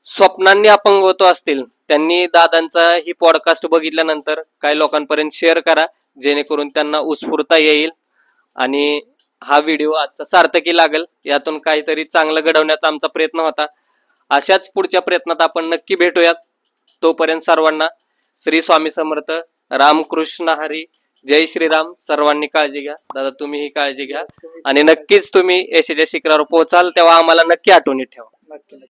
स्वप्नांनी अपंगत्व असतील, त्यांनी दादांचा ही पॉडकास्ट बघितल्यानंतर काही लोकांपर्यंत शेअर करा, जेणेकरून त्यांना उत्स्फूर्तता येईल आणि हा व्हिडिओ आजचा सार्थकी लागेल. यातून काहीतरी चांगलं घडवण्याचा आमचा प्रयत्न होता. अशाच पुढच्या प्रयत्नात आपण नक्की भेटूयात. तोपर्यंत सर्वांना श्री स्वामी समर्थ. रामकृष्ण हरी. जय श्रीराम. सर्वांनी काळजी घ्या. दादा, तुम्हीही काळजी घ्या आणि नक्कीच तुम्ही यशाच्या शिखरावर पोहोचाल, तेव्हा आम्हाला नक्की आठवणीत ठेवा. नक्की नक्की.